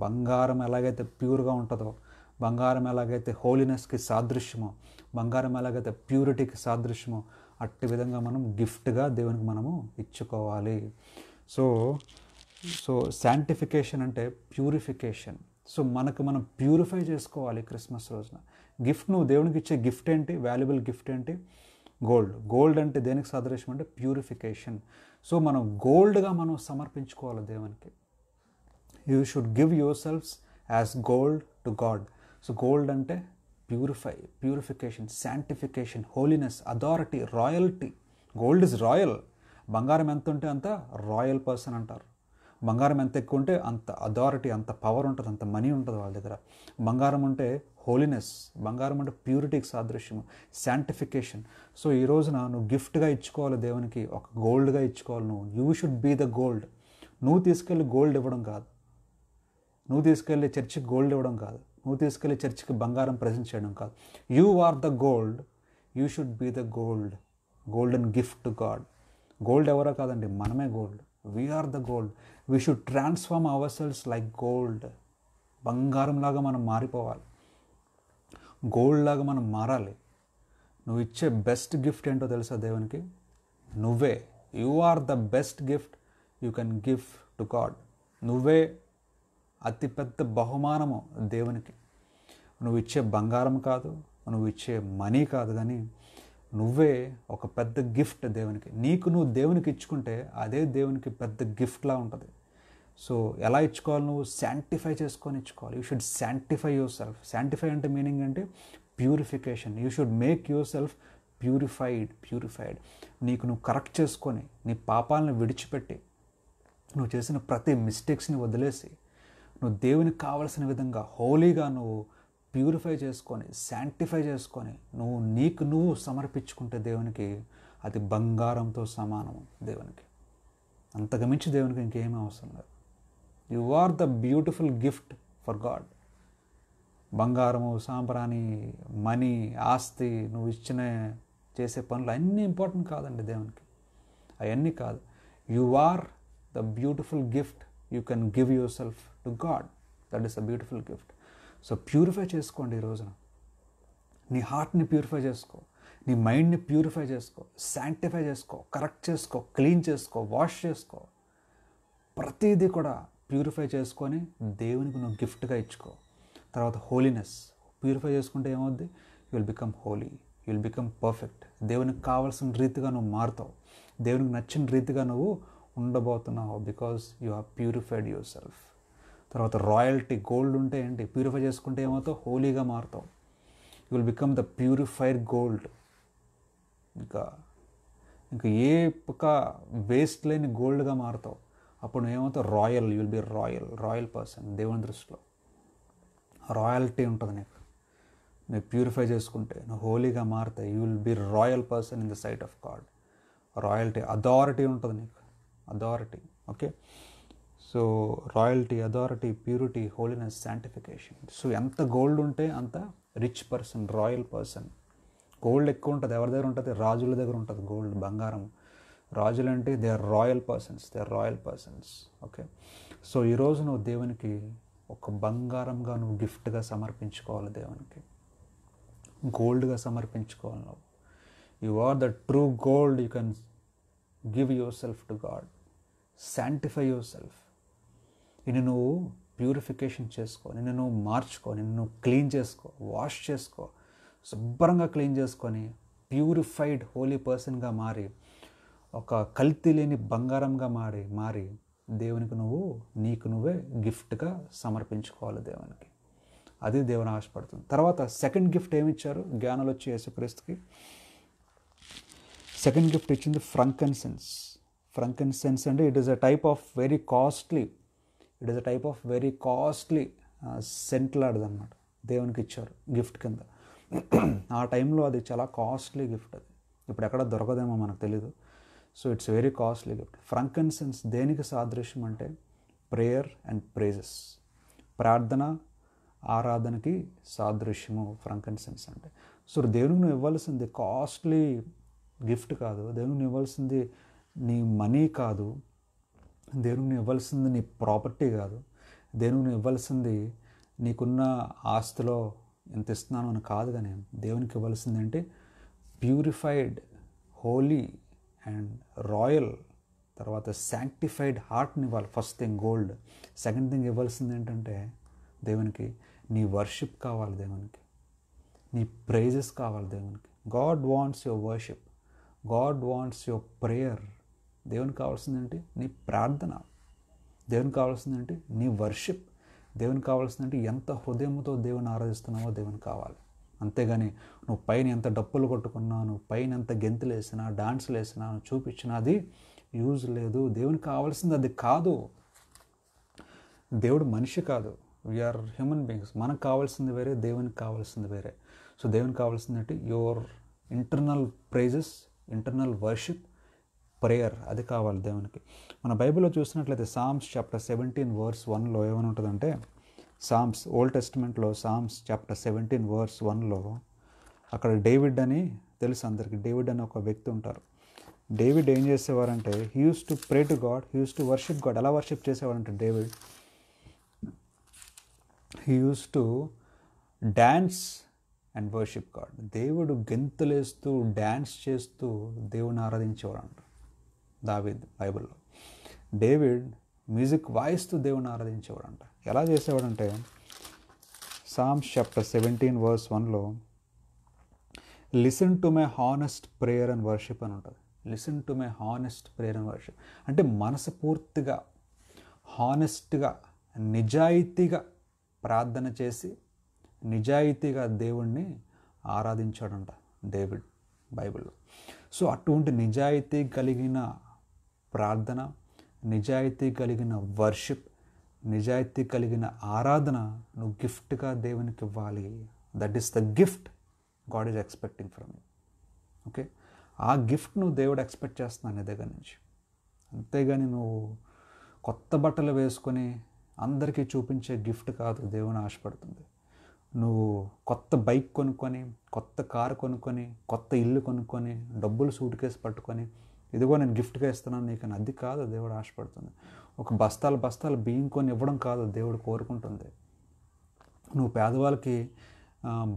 బంగారం ఎలాగైతే ప్యూర్గా ఉంటుందో, బంగారం ఎలాగైతే హోలీనెస్కి సాదృశ్యమో, బంగారం ఎలాగైతే ప్యూరిటీకి సాదృశ్యమో, అట్టి విధంగా మనం గిఫ్ట్గా దేవునికి మనము ఇచ్చుకోవాలి. సో శాంటిఫికేషన్ అంటే ప్యూరిఫికేషన్. సో మనం ప్యూరిఫై చేసుకోవాలి క్రిస్మస్ రోజున. నువ్వు దేవునికి ఇచ్చే గిఫ్ట్ ఏంటి? వాల్యుబుల్ గిఫ్ట్ ఏంటి? గోల్డ్ అంటే దేనికి సాదృశ్యం అంటే ప్యూరిఫికేషన్. సో మనం గోల్డ్గా మనం సమర్పించుకోవాలి దేవునికి. You should give yourselves as gold to God. So gold అంటే purification, sanctification, holiness, authority, royalty. Gold is royal. బంగారం ఎంత ఉంటే అంత రాయల్ పర్సన్ అంటారు. బంగారం ఎంత ఎక్కువ ఉంటే అంత అథారిటీ, అంత పవర్ ఉంటుంది, అంత మనీ ఉంటుంది వాళ్ళ దగ్గర. బంగారం ఉంటే హోలీనెస్, బంగారం అంటే ప్యూరిటీకి సాదృశ్యం, శాంటిఫికేషన్. సో ఈ రోజున నువ్వు గిఫ్ట్గా ఇచ్చుకోవాలి దేవునికి, ఒక గోల్డ్గా ఇచ్చుకోవాలి. You should be the gold. నువ్వు తీసుకెళ్ళి గోల్డ్ ఇవ్వడం కాదు, నువ్వు తీసుకెళ్ళి చర్చికి గోల్డ్ ఇవ్వడం కాదు, నువ్వు తీసుకెళ్ళి చర్చికి బంగారం ప్రజెంట్ చేయడం కాదు. You are the gold. You should be the golden gift to God. Gold ఎవరో కాదండి, మనమే gold. We are the gold. We should transform ourselves like gold. బంగారంలాగా మనం మారిపోవాలి, గోల్డ్ లాగా మనం మారాలి. నువ్వు ఇచ్చే బెస్ట్ గిఫ్ట్ ఏంటో తెలుసా దేవునికి? నువ్వే. You are the best gift you can give to God. నువ్వే అతిపెద్ద బహుమానము దేవునికి. నువ్వు ఇచ్చే బంగారం కాదు, నువ్వు ఇచ్చే మనీ కాదు, కానీ నువ్వే ఒక పెద్ద గిఫ్ట్ దేవునికి. నువ్వు దేవునికి ఇచ్చుకుంటే అదే దేవునికి పెద్ద గిఫ్ట్లా ఉంటుంది. సో ఎలా ఇచ్చుకోవాలి? నువ్వు శాంటిఫై చేసుకొని ఇచ్చుకోవాలి. You should sanctify your self. Sanctify అంటే మీనింగ్ అంటే purification. You should make your self purified. నువ్వు కరెక్ట్ చేసుకొని, నీ పాపాలను విడిచిపెట్టి, నువ్వు చేసిన ప్రతి మిస్టేక్స్ని వదిలేసి, నువ్వు దేవునికి కావలసిన విధంగా హోలీగా నువ్వు ప్యూరిఫై చేసుకొని, శాంటిఫై చేసుకొని, నువ్వు సమర్పించుకుంటే దేవునికి అది బంగారంతో సమానం. దేవునికి అంతకు మించి దేవునికి ఇంకేమీ అవసరం లేదు. You are the beautiful gift for God. బంగారము, సాంబ్రాణి, మనీ, ఆస్తి, నువ్వు చేసే పనులు అన్నీ ఇంపార్టెంట్ కాదండి దేవునికి. అవన్నీ కాదు. You are the beautiful gift you can give yourself to God. That is the beautiful gift. So purify చేసుకోండి ఈ రోజున. నీ హార్ట్ని ప్యూరిఫై చేసుకో, నీ మైండ్ని ప్యూరిఫై చేసుకో, శాంక్టిఫై చేసుకో, కరెక్ట్ చేసుకో, క్లీన్ చేసుకో, వాష్ చేసుకో. ప్రతిదీ కూడా ప్యూరిఫై చేసుకొని దేవునికి నువ్వు గిఫ్ట్గా ఇచ్చుకో. తర్వాత హోలీనెస్ ప్యూరిఫై చేసుకుంటే ఏమవుద్ది? You will become holy, you will become perfect. దేవునికి కావాల్సిన రీతిగా నువ్వు మారుతావు, దేవునికి నచ్చిన రీతిగా నువ్వు ఉండబోతున్నావు, because you have purified yourself. తర్వాత రాయల్టీ, గోల్డ్ ఉంటే ఏంటి? ప్యూరిఫై చేసుకుంటే ఏమవుతావు? హోలీగా మారుతావు. You will become the purified gold. ఇంకా ఏ వేస్ట్ లేని గోల్డ్గా మారుతావు. అప్పుడు నువ్వు ఏమవుతావు? Royal. You will be royal person. దేవుని దృష్టిలో రాయల్టీ ఉంటుంది నీకు. నువ్వు ప్యూరిఫై చేసుకుంటే, నువ్వు హోలీగా మారితే you will be royal person in the sight of God. Royalty, authority ఉంటుంది నీకు, authority. Okay, so royalty, authority, purity, holiness, sanctification. So ఎంత గోల్డ్ ఉంటే అంత rich person, royal person. Gold ఎక్కువ ఉంటుంది ఎవరి దగ్గర ఉంటుంది? రాజుల దగ్గర ఉంటుంది గోల్డ్, బంగారం. రాజులు అంటే they are royal persons. Okay, so ఈరోజు నువ్వు దేవునికి ఒక బంగారంగా నువ్వు గిఫ్ట్గా సమర్పించుకోవాలి, దేవునికి గోల్డ్గా సమర్పించుకోవాలి. నువ్వు you are the true gold. You can give yourself to God. Sanctify yourself. నిన్ను నువ్వు ప్యూరిఫికేషన్ చేసుకో, నిన్ను నువ్వు మార్చుకో, నిన్ను నువ్వు క్లీన్ చేసుకో, వాష్ చేసుకో, శుభ్రంగా క్లీన్ చేసుకొని ప్యూరిఫైడ్ హోలీ పర్సన్గా మారి, ఒక కల్తీ లేని బంగారంగా మారి దేవునికి నీకు నువ్వే గిఫ్ట్గా సమర్పించుకోవాలి దేవునికి. అది దేవుని ఆశపడుతుంది. తర్వాత సెకండ్ గిఫ్ట్ ఏమి ఇచ్చారు జ్ఞానులు వచ్చి యేసుక్రీస్తుకి? సెకండ్ గిఫ్ట్ ఇచ్చింది ఫ్రాంకిన్సెన్స్. ఫ్రాంకిన్సెన్స్ అంటే it is a type of very costly scent లాంటిది అనమాట. దేవునికి ఇచ్చారు గిఫ్ట్ కింద. ఆ టైంలో అది చాలా కాస్ట్లీ గిఫ్ట్. అది ఇప్పుడు ఎక్కడ దొరకదేమో మనకు తెలీదు. So it's very costly gift. Frankincense దేనికి సాదృశ్యం అంటే ప్రేయర్ అండ్ ప్రైజెస్. ప్రార్థన, ఆరాధనకి సాదృశ్యము ఫ్రాంకిన్సెన్స్ అంటే. సో దేవునికి నువ్వు ఇవ్వాల్సింది కాస్ట్లీ గిఫ్ట్ కాదు, దేవునికి నువ్వు ఇవ్వాల్సింది నీ మనీ కాదు, దేవునికి నువ్వు ఇవ్వాల్సింది నీ ప్రాపర్టీ కాదు, దేవునికి నువ్వు ఇవ్వాల్సింది నీకున్న ఆస్తిలో ఎంత ఇస్తున్నాను అని కాదు. కానీ దేవునికి ఇవ్వాల్సింది అంటే ప్యూరిఫైడ్, హోలీ అండ్ రాయల్, తర్వాత శాంక్టిఫైడ్ హార్ట్ని ఇవ్వాలి. First thing gold. Second thing ఇవ్వాల్సింది ఏంటంటే దేవునికి నీ వర్షిప్ కావాలి, దేవునికి నీ ప్రైజెస్ కావాలి. దేవునికి God wants your worship, God wants your prayer. దేవునికి కావాల్సిందేంటి? నీ ప్రార్థన. దేవునికి కావాల్సిందేంటి? నీ వర్షిప్. దేవునికి కావాల్సిందంటే ఎంత హృదయంతో దేవుని ఆరాధిస్తున్నావో దేవునికి కావాలి. అంతేగాని నువ్వు పైన ఎంత డప్పులు కొట్టుకున్నా, నువ్వు పైన ఎంత గెంతులు వేసినా, డాన్సులు వేసినా, నువ్వు చూపించినా అది యూజ్ లేదు. దేవునికి కావాల్సింది అది కాదు. దేవుడు మనిషి కాదు, వీఆర్ హ్యూమన్ బీయింగ్స్. మనకు కావాల్సింది వేరే, దేవునికి కావాల్సింది వేరే. సో దేవునికి కావాల్సింది ఏంటి? Your internal praises, internal worship, prayer. అది కావాలి దేవునికి. మన బైబిల్లో చూసినట్లయితే సామ్స్ చాప్టర్ 17 verse 1లో ఏమని ఉంటుందంటే, సామ్స్ ఓల్డ్ టెస్టిమెంట్లో సామ్స్ చాప్టర్ 17 verse 1లో అక్కడ డేవిడ్ అని తెలుసు అందరికీ. డేవిడ్ అని ఒక వ్యక్తి ఉంటారు. డేవిడ్ ఏం చేసేవారంటే he use to pray to God, he use to worship God. ఎలా వర్షిప్ చేసేవారంటే David he use to dance and worship God. దేవుడు గెంతులేస్తూ డ్యాన్స్ చేస్తూ దేవుని ఆరాధించేవాడు అంట దావీద్ బైబిల్లో. డేవిడ్ మ్యూజిక్ వాయిస్తూ దేవుని ఆరాధించేవాడంట. ఎలా చేసేవాడంటే సామ్స్ చాప్టర్ 17 verse 1లో listen to my honest prayer and worship అని ఉంటుంది. Listen to my honest prayer and worship అంటే మనస్ఫూర్తిగా, హానెస్ట్గా, నిజాయితీగా ప్రార్థన చేసి నిజాయితీగా దేవుణ్ణి ఆరాధించాడంట డేవిడ్ బైబిల్లో. సో అటువంటి నిజాయితీ కలిగిన ప్రార్థన, నిజాయితీ కలిగిన వర్షిప్, నిజాయితీ కలిగిన ఆరాధన నువ్వు గిఫ్ట్గా దేవునికి ఇవ్వాలి. That is the gift God is expecting from you. Okay, ఆ గిఫ్ట్ నువ్వు దేవుడు ఎక్స్పెక్ట్ చేస్తున్నాను నీ దగ్గర నుంచి. అంతేగాని నువ్వు కొత్త బట్టలు వేసుకొని అందరికీ చూపించే గిఫ్ట్ కాదు దేవుని ఆశపడుతుంది. నువ్వు కొత్త బైక్ కొనుక్కొని, కొత్త కారు కొనుక్కొని, కొత్త ఇల్లు కొనుక్కొని, డబ్బులు సూట్ కేసు పట్టుకొని ఇదిగో నేను గిఫ్ట్గా ఇస్తున్నాను నీకు అని, అది కాదు దేవుడు ఆశపడుతుంది. ఒక బస్తాలు బియ్యం కొని ఇవ్వడం కాదు దేవుడు కోరుకుంటుంది. నువ్వు పేదవాళ్ళకి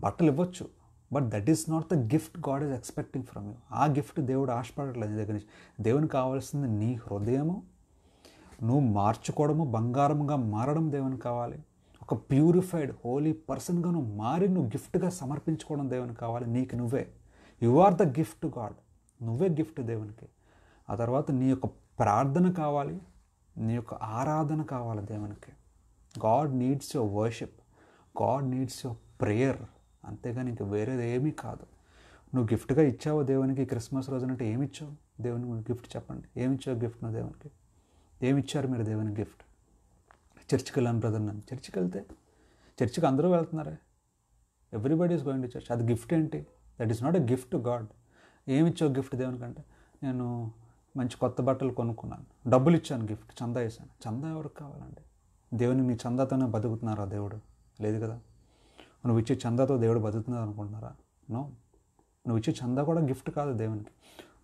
బట్టలు ఇవ్వచ్చు, but that is not the gift God is expecting from you. ఆ గిఫ్ట్ దేవుడు ఆశపడట్లేదు నీ దగ్గర నుంచి. దేవునికి కావాల్సింది నీ హృదయము, నువ్వు మార్చుకోవడము, బంగారంగా మారడం దేవునికి కావాలి. ఒక ప్యూరిఫైడ్ హోలీ పర్సన్గా నువ్వు మారి నువ్వు గిఫ్ట్గా సమర్పించుకోవడం దేవునికి కావాలి. నీకు నువ్వే, you are the gift to God. నువ్వే గిఫ్ట్ దేవునికి. ఆ తర్వాత నీ యొక్క ప్రార్థన కావాలి, నీ యొక్క ఆరాధన కావాలి దేవునికి. God needs your worship, God needs your prayer. అంతేగాని ఇంక వేరేది ఏమీ కాదు. నువ్వు గిఫ్ట్గా ఇచ్చావు దేవునికి క్రిస్మస్ రోజునంటే ఏమి ఇచ్చావు దేవునికి గిఫ్ట్? చెప్పండి, ఏమి ఇచ్చావు గిఫ్ట్ నువ్వు దేవునికి? ఏమి ఇచ్చారు మీరు దేవునికి గిఫ్ట్? చర్చికి వెళ్ళాను బ్రదర్, నన్ను చర్చికి వెళ్తే, చర్చికి అందరూ వెళ్తున్నారే, everybody is going to church. అది గిఫ్ట్ ఏంటి? That is not a gift to God. ఏమి ఇచ్చావు గిఫ్ట్ దేవునికంటే? నేను మంచి కొత్త బట్టలు కొనుక్కున్నాను, డబ్బులు ఇచ్చాను, గిఫ్ట్ చందా వేసాను. చందా ఎవరికి కావాలండి? దేవుని నీ చందాతోనే బతుకుతున్నారా దేవుడు? లేదు కదా. నువ్వు ఇచ్చే చందాతో దేవుడు బతుకుతున్నారు అనుకుంటున్నారా? నో. నువ్వు ఇచ్చే చందా కూడా గిఫ్ట్ కాదు దేవునికి.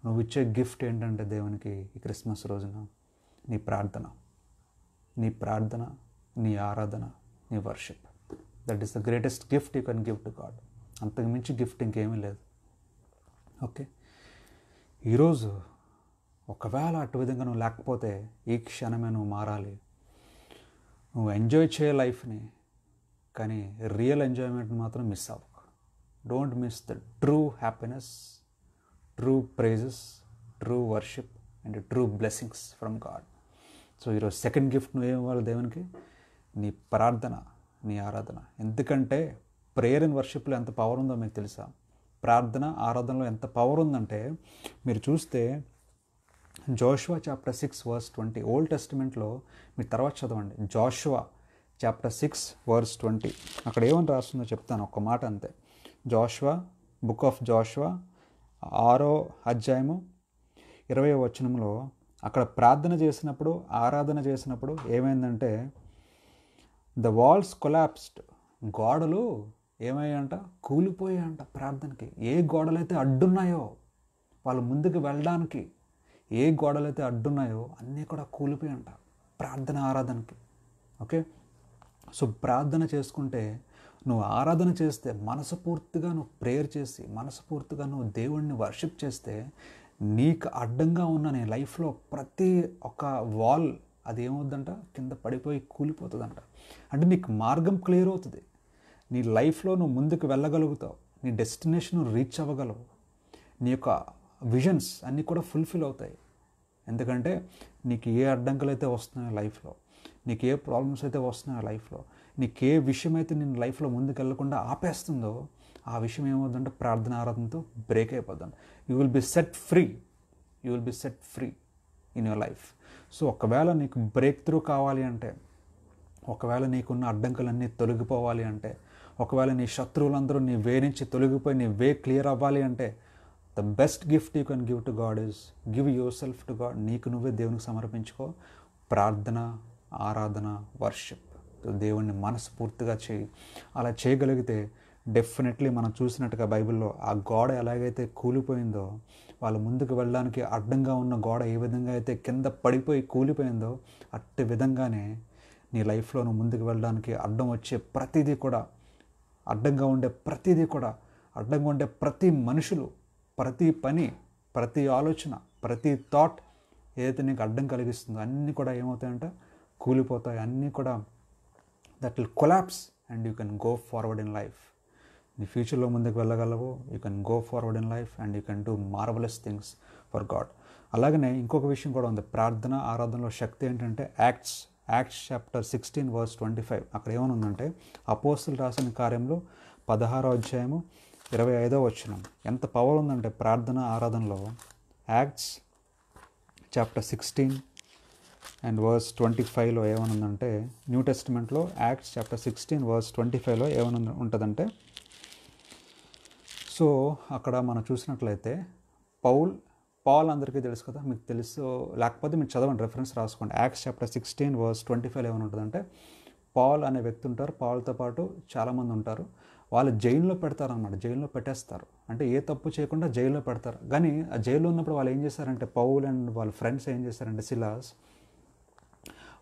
నువ్వు ఇచ్చే గిఫ్ట్ ఏంటంటే దేవునికి ఈ క్రిస్మస్ రోజున నీ ప్రార్థన, నీ ప్రార్థన, నీ ఆరాధన, నీ worship. That is the greatest gift you can give to God. అంతకు మించి గిఫ్ట్ ఇంకేమీ లేదు. ఓకే, ఈరోజు ఒకవేళ అటు విధంగా నువ్వు లేకపోతే ఈ క్షణమే నువ్వు మారాలి. నువ్వు ఎంజాయ్ చేయ లైఫ్ని, కానీ రియల్ ఎంజాయ్మెంట్ మాత్రం మిస్ అవ్వకు. Don't miss the true happiness, true praises, true worship and true blessings from God. So ఈరోజు సెకండ్ గిఫ్ట్ నువ్వు ఏమివ్వాలి దేవునికి? నీ ప్రార్థన, నీ ఆరాధన. ఎందుకంటే ప్రేయర్ అండ్ వర్షిప్లో ఎంత పవర్ ఉందో మీకు తెలుసా? ప్రార్థన ఆరాధనలో ఎంత పవర్ ఉందంటే, మీరు చూస్తే జోషువా చాప్టర్ 6 వర్స్ 20, ఓల్డ్ టెస్టిమెంట్లో మీరు తర్వాత చదవండి. జోషువా చాప్టర్ 6 వర్స్ 20, అక్కడ ఏమని రాస్తుందో చెప్తాను, ఒక్క మాట అంతే. జోషువా, బుక్ ఆఫ్ జోషువా 6వ అధ్యాయము 20వ వచనంలో అక్కడ ప్రార్థన చేసినప్పుడు, ఆరాధన చేసినప్పుడు ఏమైందంటే, ద వాల్స్ కొలాప్స్డ్. గోడలు ఏమయ్యాయంట? కూలిపోయాయంట. ప్రార్థనకి ఏ గోడలైతే అడ్డున్నాయో, వాళ్ళు ముందుకు వెళ్ళడానికి ఏ గోడలైతే అడ్డున్నాయో అన్నీ కూడా కూలిపోయాయంట ప్రార్థన ఆరాధనకి. ఓకే, సో ప్రార్థన చేసుకుంటే, నువ్వు ఆరాధన చేస్తే, మనస్ఫూర్తిగా నువ్వు ప్రేయర్ చేసి, మనస్ఫూర్తిగా నువ్వు దేవుణ్ణి వర్షిప్ చేస్తే, నీకు అడ్డంగా ఉన్న నీ లైఫ్లో ప్రతి ఒక్క వాల్ అది ఏమవుద్దంట? కింద పడిపోయి కూలిపోతుందంట. అంటే నీకు మార్గం క్లియర్ అవుతుంది. నీ లైఫ్లో నువ్వు ముందుకు వెళ్ళగలుగుతావు, నీ డెస్టినేషన్ రీచ్ అవ్వగలవు, నీ యొక్క విజన్స్ అన్నీ కూడా ఫుల్ఫిల్ అవుతాయి. ఎందుకంటే నీకు ఏ అడ్డంకులు అయితే వస్తున్నాయో లైఫ్లో, నీకు ఏ ప్రాబ్లమ్స్ అయితే వస్తున్నాయో లైఫ్లో, నీకు ఏ విషయం అయితే నేను లైఫ్లో ముందుకు వెళ్ళకుండా ఆపేస్తుందో, ఆ విషయం ఏమవుతుందంటే ప్రార్థన ఆరాధనతో బ్రేక్ అయిపోతుంది. You will B set free, you will B set free in your life. So ఒకవేళ నీకు బ్రేక్ త్రూ కావాలి అంటే, ఒకవేళ నీకున్న అడ్డంకులన్నీ తొలగిపోవాలి అంటే, ఒకవేళ నీ శత్రువులందరూ నీ వే నుంచి తొలగిపోయి నీ వే క్లియర్ అవ్వాలి అంటే, the best gift you can give to God is give yourself to God. నీకు నువ్వే దేవునికి సమర్పించుకో. ప్రార్థన, ఆరాధన, వర్షిప్, దేవుణ్ణి మనస్ఫూర్తిగా చేయి. అలా చేయగలిగితే డెఫినెట్లీ మనం చూసినట్టుగా బైబిల్లో ఆ గోడ ఎలాగైతే కూలిపోయిందో, వాళ్ళు ముందుకు వెళ్ళడానికి అడ్డంగా ఉన్న గోడ ఏ విధంగా అయితే కింద పడిపోయి కూలిపోయిందో, అట్టి విధంగానే నీ లైఫ్లో నువ్వు ముందుకు వెళ్ళడానికి అడ్డం వచ్చే ప్రతిదీ కూడా, అడ్డంగా ఉండే ప్రతిదీ కూడా, అడ్డంగా ఉండే ప్రతి మనుషులు, ప్రతి పని, ప్రతి ఆలోచన, ప్రతి థాట్ ఏదైతే నీకు అడ్డం కలిగిస్తుందో అన్నీ కూడా ఏమవుతాయంటే కూలిపోతాయి. అన్నీ కూడా that will collapse and you can go forward in life. నీ ఫ్యూచర్లో ముందుకు వెళ్ళగలవు. You can go forward in life and you can do marvellous things for God. అలాగనే ఇంకొక విషయం కూడా ఉంది. ప్రార్థన ఆరాధనలో శక్తి ఏంటంటే యాక్ట్స్ చాప్టర్ 16 వర్స్ 25, అక్కడ ఏమని ఉందంటే, అపోస్తులు రాసిన కార్యంలో 16వ అధ్యాయము 25వ వచనం. ఎంత పవర్ ఉందంటే ప్రార్థన ఆరాధనలో. యాక్ట్స్ చాప్టర్ 16 అండ్ వర్స్ 25లో ఏమనుందంటే, న్యూ టెస్టిమెంట్లో యాక్ట్స్ చాప్టర్ 16 వర్స్ 25లో ఏమని ఉంటుందంటే, సో అక్కడ మనం చూసినట్లయితే పాల్ అందరికీ తెలుసు కదా, మీకు తెలుసు లేకపోతే మీరు చదవండి, రెఫరెన్స్ రాసుకోండి. యాక్ట్స్ చాప్టర్ 16 వర్స్ 25 ఏమని ఉంటుందంటే, పాల్ అనే వ్యక్తి ఉంటారు, పాల్తో పాటు చాలామంది ఉంటారు. వాళ్ళు జైల్లో పెడతారన్నమాట, జైల్లో పెట్టేస్తారు. అంటే ఏ తప్పు చేయకుండా జైల్లో పెడతారు. కానీ ఆ జైల్లో ఉన్నప్పుడు వాళ్ళు ఏం చేశారంటే, పౌల్ అండ్ వాళ్ళ ఫ్రెండ్స్ ఏం చేశారంటే, సిలాస్,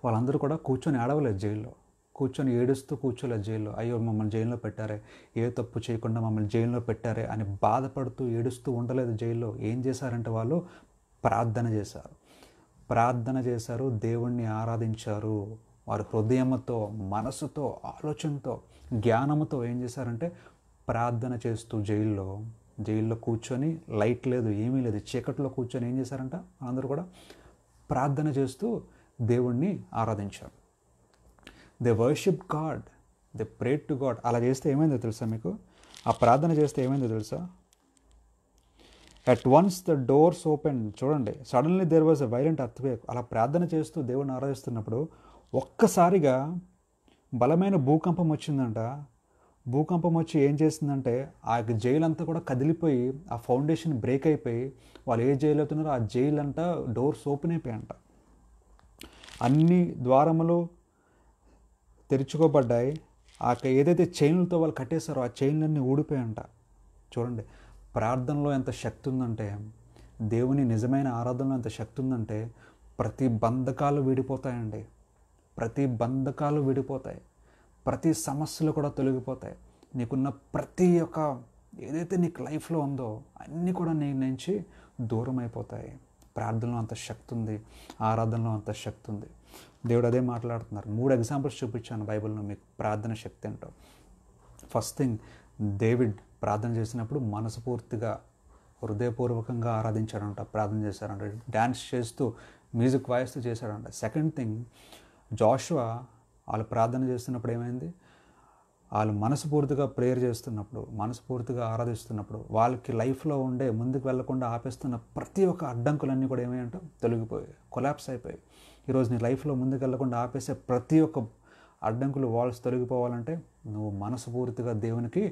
వాళ్ళందరూ కూడా కూర్చొని ఏడవలేదు. జైల్లో కూర్చొని ఏడుస్తూ కూర్చోలేదు జైల్లో. అయ్యో మమ్మల్ని జైల్లో పెట్టారే, ఏ తప్పు చేయకుండా మమ్మల్ని జైల్లో పెట్టారే అని బాధపడుతూ ఏడుస్తూ ఉండలేదు జైల్లో. ఏం చేశారంటే వాళ్ళు ప్రార్థన చేశారు. ప్రార్థన చేశారు, దేవుణ్ణి ఆరాధించారు. వారి హృదయంతో, మనసుతో, ఆలోచనతో, జ్ఞానంతో ఏం చేశారంటే ప్రార్థన చేస్తూ జైల్లో కూర్చొని, లైట్ లేదు, ఏమీ లేదు, చీకట్లో కూర్చొని ఏం చేశారంట అందరూ కూడా ప్రార్థన చేస్తూ దేవుణ్ణి ఆరాధించారు. They worship God, they prayed to God. అలా చేస్తే ఏమైందో తెలుసా మీకు? ఆ ప్రార్థన చేస్తే ఏమైందో తెలుసా? At once the doors open. చూడండి, suddenly there was a violent earthquake. అలా ప్రార్థన చేస్తూ దేవుణ్ణి ఆరాధిస్తున్నప్పుడు ఒక్కసారిగా బలమైన భూకంపం వచ్చిందంట. భూకంపం వచ్చి ఏం చేసిందంటే ఆ జైలు అంతా కూడా కదిలిపోయి, ఆ ఫౌండేషన్ బ్రేక్ అయిపోయి, వాళ్ళు ఏ జైలు అవుతున్నారో ఆ జైలు అంతా డోర్స్ ఓపెన్ అయిపోయాయంట. అన్ని ద్వారములు తెరుచుకోబడ్డాయి. ఆ ఏదైతే చైన్లతో వాళ్ళు కట్టేశారో ఆ చైన్లన్నీ ఊడిపోయాయంట. చూడండి, ప్రార్థనలో ఎంత శక్తి ఉందంటే, దేవుని నిజమైన ఆరాధనలో ఎంత శక్తి ఉందంటే ప్రతి బంధకాలు విడిపోతాయండి. ప్రతి బంధకాలు విడిపోతాయి. ప్రతి సమస్యలు కూడా తొలగిపోతాయి. నీకున్న ప్రతి ఒక్క ఏదైతే నీకు లైఫ్లో ఉందో అన్నీ కూడా నీ నుంచి దూరం అయిపోతాయి. ప్రార్థనలో అంత శక్తి ఉంది, ఆరాధనలో అంత శక్తి ఉంది. దేవుడు అదే మాట్లాడుతున్నారు. 3 ఎగ్జాంపుల్స్ చూపించాను బైబిల్లో మీకు ప్రార్థన శక్తి ఏంటో. ఫస్ట్ థింగ్, డేవిడ్ ప్రార్థన చేసినప్పుడు మనస్ఫూర్తిగా, హృదయపూర్వకంగా ఆరాధించాడంట, ప్రార్థన చేశాడంట, డ్యాన్స్ చేస్తూ, మ్యూజిక్ వాయిస్తూ చేశాడంట. సెకండ్ థింగ్, జోషువా వాళ్ళు ప్రార్థన చేస్తున్నప్పుడు ఏమైంది? వాళ్ళు మనస్ఫూర్తిగా ప్రేయర్ చేస్తున్నప్పుడు, మనస్ఫూర్తిగా ఆరాధిస్తున్నప్పుడు వాళ్ళకి లైఫ్లో ఉండే ముందుకు వెళ్లకుండా ఆపేస్తున్న ప్రతి ఒక్క అడ్డంకులన్నీ కూడా ఏమేంటో తొలగిపోయాయి, కొలాప్స్ అయిపోయాయి. ఈరోజు నీ లైఫ్లో ముందుకు వెళ్లకుండా ఆపేసే ప్రతి ఒక్క అడ్డంకులు, వాల్స్ తొలగిపోవాలంటే నువ్వు మనస్ఫూర్తిగా దేవునికి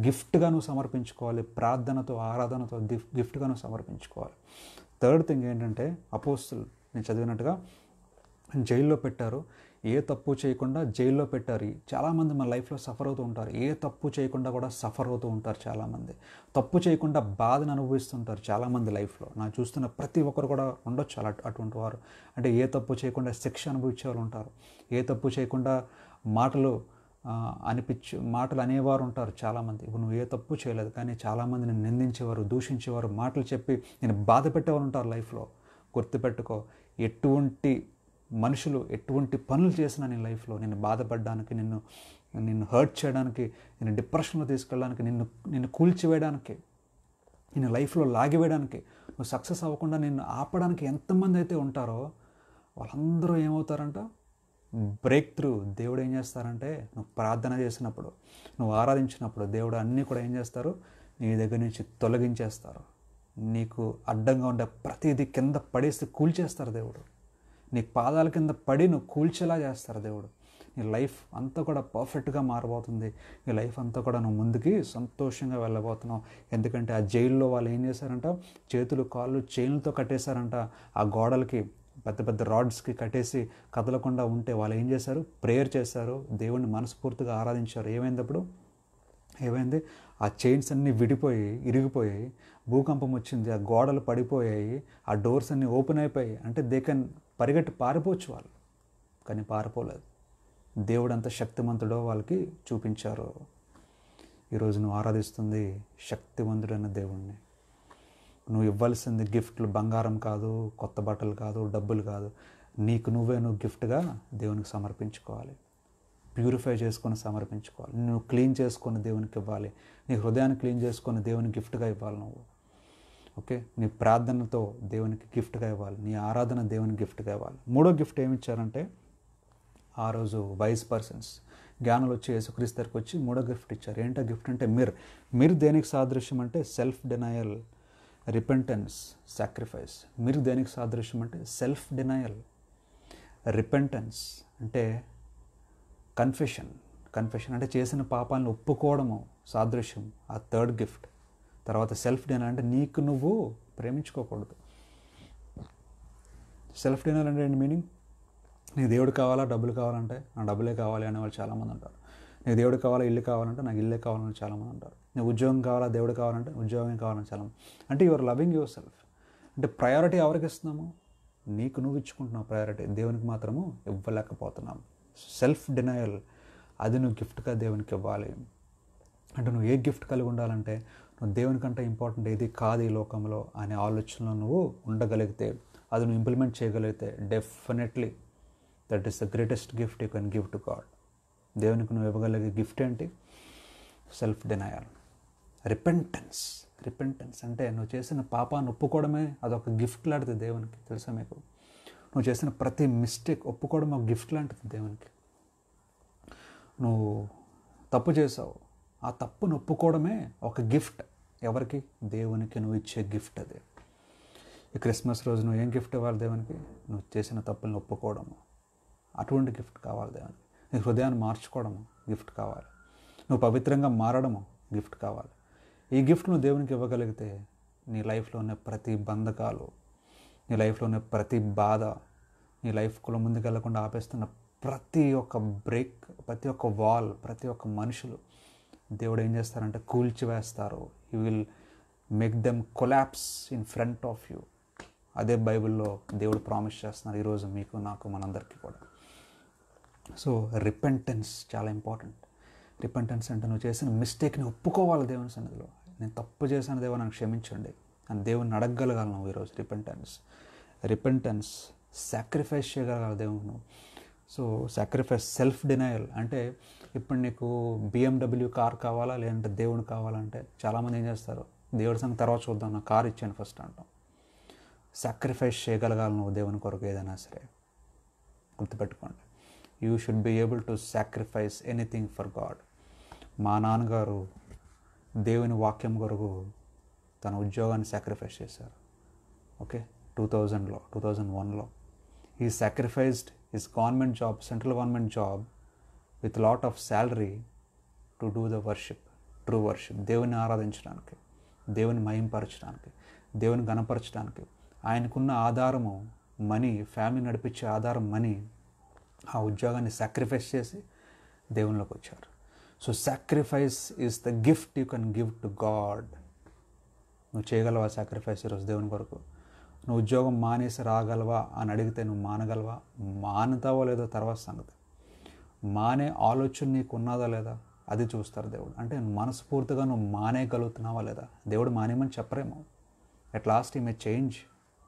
గిఫ్ట్గా నువ్వు సమర్పించుకోవాలి. ప్రార్థనతో, ఆరాధనతో గిఫ్ట్గా నువ్వు సమర్పించుకోవాలి. థర్డ్ థింగ్ ఏంటంటే, అపోస్తులు నేను చదివినట్టుగా జైల్లో పెట్టారు. ఏ తప్పు చేయకుండా జైల్లో పెట్టారు. చాలామంది మన లైఫ్లో సఫర్ అవుతూ ఉంటారు. ఏ తప్పు చేయకుండా కూడా సఫర్ అవుతూ ఉంటారు చాలామంది. తప్పు చేయకుండా బాధను అనుభవిస్తుంటారు చాలామంది లైఫ్లో. నాకు చూస్తున్న ప్రతి ఒక్కరు కూడా ఉండొచ్చు అటువంటి వారు. అంటే ఏ తప్పు చేయకుండా శిక్ష అనుభవించే వాళ్ళు ఉంటారు. ఏ తప్పు చేయకుండా మాటలు అనేవారు ఉంటారు చాలామంది. ఇప్పుడు నువ్వు ఏ తప్పు చేయలేదు, కానీ చాలామంది నేను నిందించేవారు, దూషించేవారు, మాటలు చెప్పి నేను బాధ పెట్టేవారు ఉంటారు లైఫ్లో. గుర్తుపెట్టుకో, ఎటువంటి మనుషులు ఎటువంటి పనులు చేసినా నీ లైఫ్లో నిన్ను బాధపడడానికి, నిన్ను హర్ట్ చేయడానికి, నిన్ను డిప్రెషన్లో తీసుకెళ్ళడానికి, నిన్ను కూల్చివేయడానికి, నిన్ను లైఫ్లో లాగివేయడానికి, నువ్వు సక్సెస్ అవ్వకుండా నిన్ను ఆపడానికి ఎంతమంది అయితే ఉంటారో వాళ్ళందరూ ఏమవుతారంట? Break through. దేవుడు ఏం చేస్తారంటే, నువ్వు ప్రార్థన చేసినప్పుడు, నువ్వు ఆరాధించినప్పుడు దేవుడు అన్నీ కూడా ఏం చేస్తారు? నీ దగ్గర నుంచి తొలగించేస్తారు. నీకు అడ్డంగా ఉండే ప్రతిదీ కింద పడేసి కూల్చేస్తారు దేవుడు. నీ పాదాల కింద పడి నువ్వు కూల్చేలా చేస్తారు దేవుడు. నీ లైఫ్ అంతా కూడా పర్ఫెక్ట్గా మారబోతుంది. నీ లైఫ్ అంతా కూడా నువ్వు ముందుకి సంతోషంగా వెళ్ళబోతున్నావు. ఎందుకంటే ఆ జైల్లో వాళ్ళు ఏం చేశారంట? చేతులు కాళ్ళు చైన్లతో కట్టేశారంట. ఆ గోడలకి పెద్ద పెద్ద రాడ్స్కి కట్టేసి కదలకుండా ఉంటే వాళ్ళు ఏం చేశారు? ప్రేయర్ చేశారు, దేవుణ్ణి మనస్ఫూర్తిగా ఆరాధించారు. ఏమైంది? ఆ చైన్స్ అన్నీ ఇరిగిపోయి భూకంపం వచ్చింది, ఆ గోడలు పడిపోయాయి, ఆ డోర్స్ అన్నీ ఓపెన్ అయిపోయాయి. అంటే దే కెన్ పరిగెట్టి పారిపోవచ్చు వాళ్ళు, కానీ పారిపోలేదు. దేవుడు అంత శక్తిమంతుడో వాళ్ళకి చూపించారు. ఈరోజు నువ్వు ఆరాధిస్తుంది శక్తివంతుడైన దేవుణ్ణి. నువ్వు ఇవ్వాల్సింది గిఫ్ట్లు బంగారం కాదు, కొత్త బట్టలు కాదు, డబ్బులు కాదు. నువ్వు గిఫ్ట్గా దేవునికి సమర్పించుకోవాలి. ప్యూరిఫై చేసుకొని సమర్పించుకోవాలి. నువ్వు క్లీన్ చేసుకొని దేవునికి ఇవ్వాలి. నీ హృదయాన్ని క్లీన్ చేసుకొని దేవునికి గిఫ్ట్గా ఇవ్వాలి నువ్వు. ఓకే, నీ ప్రార్థనతో దేవునికి గిఫ్ట్గా ఇవ్వాలి. నీ ఆరాధన దేవునికి గిఫ్ట్గా ఇవ్వాలి. మూడో గిఫ్ట్ ఏమి ఇచ్చారంటే, ఆ రోజు వైస్ పర్సన్స్, జ్ఞానులు వచ్చి యేసుక్రీస్తు దగ్గరికి వచ్చి మూడో గిఫ్ట్ ఇచ్చారు. ఏంటో గిఫ్ట్ అంటే మీరు దేనికి సాదృశ్యం అంటే సెల్ఫ్ డినయల్, రిపెంటెన్స్, సాక్రిఫైస్. మీరు దేనికి సాదృశ్యం అంటే సెల్ఫ్ డినయల్, రిపెంటెన్స్ అంటే కన్ఫెషన్ అంటే చేసిన పాపాలను ఒప్పుకోవడము సాదృశ్యం, ఆ థర్డ్ గిఫ్ట్. తర్వాత సెల్ఫ్ డినయల్ అంటే నీకు నువ్వు ప్రేమించుకోకూడదు. సెల్ఫ్ డినయల్ అంటే ఏంటి మీనింగ్? నీకు దేవుడు కావాలా, డబ్బులు కావాలంటే నా డబ్బులే కావాలి అనేవాళ్ళు చాలామంది ఉంటారు. నీకు దేవుడు కావాలా, ఇల్లు కావాలంటే నాకు ఇల్లే కావాలని చాలామంది ఉంటారు. నీకు ఉద్యోగం కావాలా, దేవుడు కావాలంటే ఉద్యోగం కావాలని చాలామంది. అంటే యువర్ లవింగ్ యువర్ సెల్ఫ్. అంటే ప్రయారిటీ ఎవరికి ఇస్తున్నాము? నీకు నువ్వు ఇచ్చుకుంటున్నావు ప్రయారిటీ, దేవునికి మాత్రము ఇవ్వలేకపోతున్నాము. సెల్ఫ్ డినయల్ అది నువ్వు గిఫ్ట్గా దేవునికి ఇవ్వాలి. అంటే నువ్వు ఏ గిఫ్ట్ కలిగి ఉండాలంటే నువ్వు దేవునికంటే ఇంపార్టెంట్ ఏది కాదు ఈ లోకంలో అనే ఆలోచనలో నువ్వు ఉండగలిగితే, అది నువ్వు ఇంప్లిమెంట్ చేయగలిగితే, definitely that is the greatest gift you can give to God. దేవునికి నువ్వు ఇవ్వగలిగే గిఫ్ట్ ఏంటి? Self denial, repentance. రిపెంటెన్స్ అంటే నువ్వు చేసిన పాపాన్ని ఒప్పుకోవడమే అదొక గిఫ్ట్ లాంటిది దేవునికి. తెలుసా మీకు? నువ్వు చేసిన ప్రతి మిస్టేక్ ఒప్పుకోవడం ఒక గిఫ్ట్ లాంటిది దేవునికి. నువ్వు తప్పు చేసావు, ఆ తప్పును ఒప్పుకోవడమే ఒక గిఫ్ట్. ఎవరికి? దేవునికి నువ్వు ఇచ్చే గిఫ్ట్ అది. ఈ క్రిస్మస్ రోజు నువ్వు ఏం గిఫ్ట్ ఇవ్వాలి దేవునికి? నువ్వు చేసిన తప్పులను ఒప్పుకోవడము, అటువంటి గిఫ్ట్ కావాలి దేవునికి. నీ హృదయాన్ని మార్చుకోవడము గిఫ్ట్ కావాలి. నువ్వు పవిత్రంగా మారడము గిఫ్ట్ కావాలి. ఈ గిఫ్ట్ నువ్వు దేవునికి ఇవ్వగలిగితే నీ లైఫ్లో ఉన్న ప్రతి బంధకాలు, నీ లైఫ్లో ఉన్న ప్రతి బాధ, నీ లైఫ్లో ముందుకు వెళ్లకుండా ఆపేస్తున్న ప్రతి ఒక్క బ్రేక్, ప్రతి ఒక్క వాల్, ప్రతి ఒక్క మనుషులు దేవుడు ఏం చేస్తారంటే కూల్చివేస్తారు. You will make them collapse in front of you. అదే బైబిల్లో దేవుడు ప్రామిస్ చేస్తున్నారు ఈరోజు మీకు, నాకు, మనందరికీ కూడా. సో రిపెంటెన్స్ చాలా ఇంపార్టెంట్. రిపెంటెన్స్ అంటే నువ్వు చేసిన మిస్టేక్ని ఒప్పుకోవాలి దేవుని సన్నిధిలో. నేను తప్పు చేశాను దేవా, నన్ను క్షమించండి అని దేవుని అడగగలగాలి నువ్వు ఈరోజు. రిపెంటెన్స్ సాక్రిఫైస్ చేయగలగాలి దేవుని నువ్వు. సో సాక్రిఫైస్, సెల్ఫ్ డినయల్ అంటే ఇప్పుడు నీకు BMW కార్ కావాలా లేదంటే దేవుడు కావాలంటే చాలామంది ఏం చేస్తారు, దేవుడి సంగతి తర్వాత చూద్దాం, నా కార్ ఇచ్చాను ఫస్ట్ అంటాం. సాక్రిఫైస్ చేయగలగాలి నువ్వు దేవుని కొరకు ఏదైనా సరే. గుర్తుపెట్టుకోండి, you should be able to sacrifice anything for God. మా నాన్నగారు దేవుని వాక్యం కొరకు తన ఉద్యోగాన్ని సాక్రిఫైస్ చేశారు. ఓకే, 2001లో he sacrificed his government job, central government job with lot of salary to do the worship, true worship. దేవుని ఆరాధించడానికి, దేవుని మహింపరచడానికి, దేవుని గణపరచడానికి. ఆయనకున్న ఆధారము మనీ, ఫ్యామిలీ నడిపించే ఆధారం మనీ. ఆ ఉద్యోగాన్ని సాక్రిఫైస్ చేసి దేవునిలోకి వచ్చారు. So sacrifice is the gift you can give to God. నువ్వు చేయగలవా సాక్రిఫైస్ ఈరోజు దేవుని కొరకు? నువ్వు ఉద్యోగం మానేసి రాగలవా అని అడిగితే నువ్వు మానగలవా? మానుతావో లేదో తర్వాత సంగతి. మానే ఆలోచన నీకు ఉన్నదా లేదా అది చూస్తారు దేవుడు. అంటే మనస్ఫూర్తిగా నువ్వు మానేయగలుగుతున్నావా లేదా? దేవుడు మానేమని చెప్పరేమో. అట్ లాస్ట్ ఈ మే change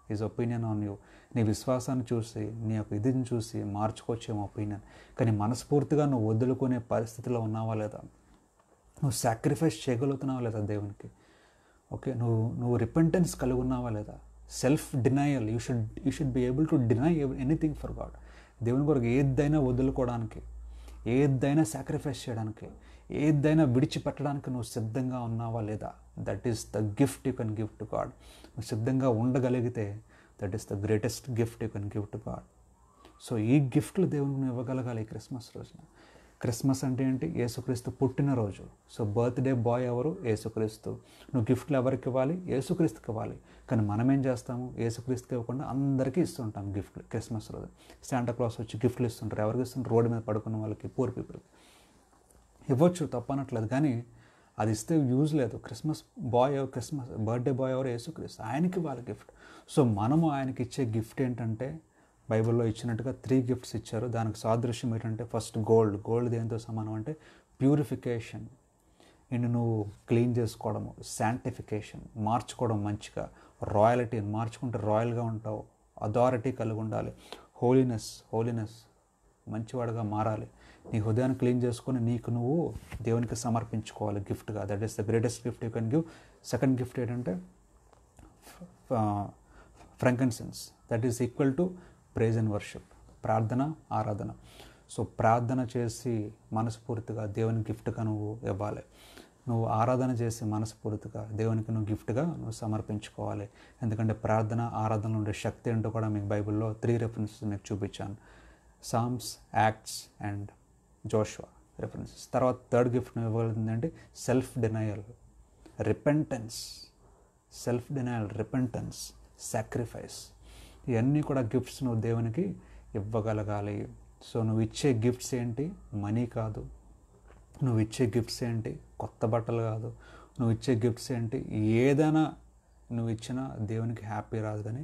his opinion on you. నీ విశ్వాసాన్ని చూసి, నీ యొక్క ఇదిని చూసి మార్చుకోవచ్చేమో ఒపీనియన్. కానీ మనస్ఫూర్తిగా నువ్వు వదులుకునే పరిస్థితిలో ఉన్నావా లేదా? నువ్వు సాక్రిఫైస్ చేయగలుగుతున్నావా లేదా దేవునికి? ఓకే, నువ్వు రిపెంటెన్స్ కలిగి ఉన్నావా లేదా? Self denial, you should be able to deny anything for God. దేవుని కొరకు ఏదైనా వదులుకోవడానికి, ఏదైనా సాక్రిఫైస్ చేయడానికి, ఏదైనా విడిచిపెట్టడానికి నువ్వు సిద్ధంగా ఉన్నావా లేదా? That is the gift you can give to God. నువ్వు సిద్ధంగా ఉండగలిగితే that is the greatest gift you can give to God. So ఈ గిఫ్ట్లు దేవునికి నువ్వు ఇవ్వగలగాలి ఈ క్రిస్మస్ రోజున. క్రిస్మస్ అంటే ఏంటి? యేసుక్రీస్తు పుట్టినరోజు. సో బర్త్డే బాయ్ ఎవరు? యేసుక్రీస్తు. నువ్వు గిఫ్ట్లు ఎవరికి ఇవ్వాలి? యేసుక్రీస్తుకి ఇవ్వాలి. కానీ మనం ఏం చేస్తాము? యేసుక్రీస్తుకి ఇవ్వకుండా అందరికీ ఇస్తుంటాం గిఫ్ట్లు. క్రిస్మస్ రోజు శాంటా క్లాస్ వచ్చి గిఫ్ట్లు ఇస్తుంటారు. ఎవరికి ఇస్తుంటారు? రోడ్డు మీద పడుకున్న వాళ్ళకి, పూర్ పీపుల్కి. ఇవ్వచ్చు, తప్పనట్లేదు, కానీ అది ఇస్తే యూజ్ లేదు. క్రిస్మస్ బర్త్డే బాయ్ ఎవరు? యేసుక్రీస్తు. ఆయనకి ఇవ్వాలి గిఫ్ట్. సో మనము ఆయనకి ఇచ్చే గిఫ్ట్ ఏంటంటే బైబిల్లో ఇచ్చినట్టుగా 3 గిఫ్ట్స్ ఇచ్చారు. దానికి సాదృశ్యం ఏంటంటే ఫస్ట్ గోల్డ్ దేంతో సమానం అంటే ప్యూరిఫికేషన్. నువ్వు క్లీన్ చేసుకోవడము, శాంటిఫికేషన్ మార్చుకోవడం మంచిగా, రాయల్టీని మార్చుకుంటే రాయల్గా ఉంటావు, అథారిటీ కలిగి ఉండాలి, హోలీనెస్ మంచివాడుగా మారాలి, నీ హృదయాన్ని క్లీన్ చేసుకొని నీకు నువ్వు దేవునికి సమర్పించుకోవాలి గిఫ్ట్గా. That is the greatest gift you can give. Second gift ఏంటంటే frankincense. That is equal to praise and worship, ప్రార్థన, ఆరాధన. సో ప్రార్థన చేసి మనస్ఫూర్తిగా దేవుని గిఫ్ట్గా నువ్వు ఇవ్వాలి. నువ్వు ఆరాధన చేసి మనస్ఫూర్తిగా దేవునికి నువ్వు గిఫ్ట్గా నువ్వు సమర్పించుకోవాలి. ఎందుకంటే ప్రార్థన, ఆరాధనలో ఉండే శక్తి ఏంటో కూడా మీకు బైబిల్లో 3 రెఫరెన్సెస్ మీకు చూపించాను. Psalms, Acts and Joshua references. తర్వాత థర్డ్ గిఫ్ట్ నువ్వు ఇవ్వగలుగుతుందంటే సెల్ఫ్ డినయల్, రిపెంటెన్స్, సాక్రిఫైస్. ఇవన్నీ కూడా గిఫ్ట్స్ నువ్వు దేవునికి ఇవ్వగలగాలి. సో నువ్వు ఇచ్చే గిఫ్ట్స్ ఏంటి? మనీ కాదు. నువ్వు ఇచ్చే గిఫ్ట్స్ ఏంటి? కొత్త బట్టలు కాదు. నువ్వు ఇచ్చే గిఫ్ట్స్ ఏంటి? ఏదైనా నువ్వు ఇచ్చినా దేవునికి హ్యాపీ రాదు. కానీ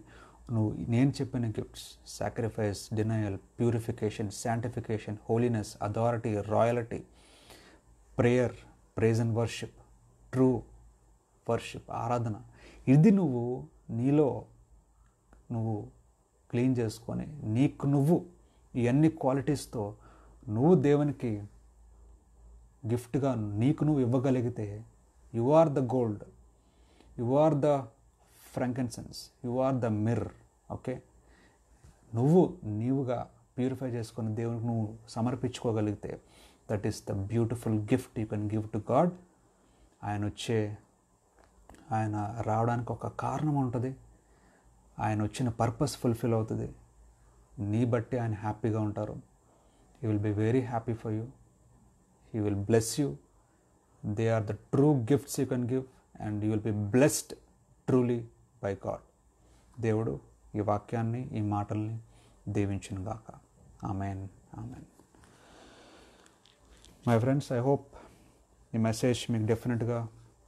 నువ్వు నేను చెప్పిన gifts sacrifice, denial, purification, sanctification, holiness, authority, royalty, prayer, praise and worship, true worship, ఆరాధన, ఇది నువ్వు నీలో నువ్వు క్లీన్ చేసుకొని నీకు నువ్వు ఇవన్నీ క్వాలిటీస్తో నువ్వు దేవునికి గిఫ్ట్గా నీకు నువ్వు ఇవ్వగలిగితే you are the gold, you are the frankincense, you are the mirror. Okay, నీవుగా ప్యూరిఫై చేసుకొని దేవునికి నువ్వు సమర్పించుకోగలిగితే that is the beautiful gift you can give to God. ఆయన రావడానికి ఒక కారణం ఉంటుంది, ఆయన వచ్చిన పర్పస్ ఫుల్ఫిల్ అవుతుంది. నీ బట్టి ఆయన హ్యాపీగా ఉంటారు. He will be very happy for you, he will bless you. They are the true gifts you can give and you will be blessed truly by God. దేవుడు ఈ వాక్యాన్ని, ఈ మాటల్ని దీవించును గాక. Amen, amen. My friends, I hope ఈ message మీకు డెఫినెట్గా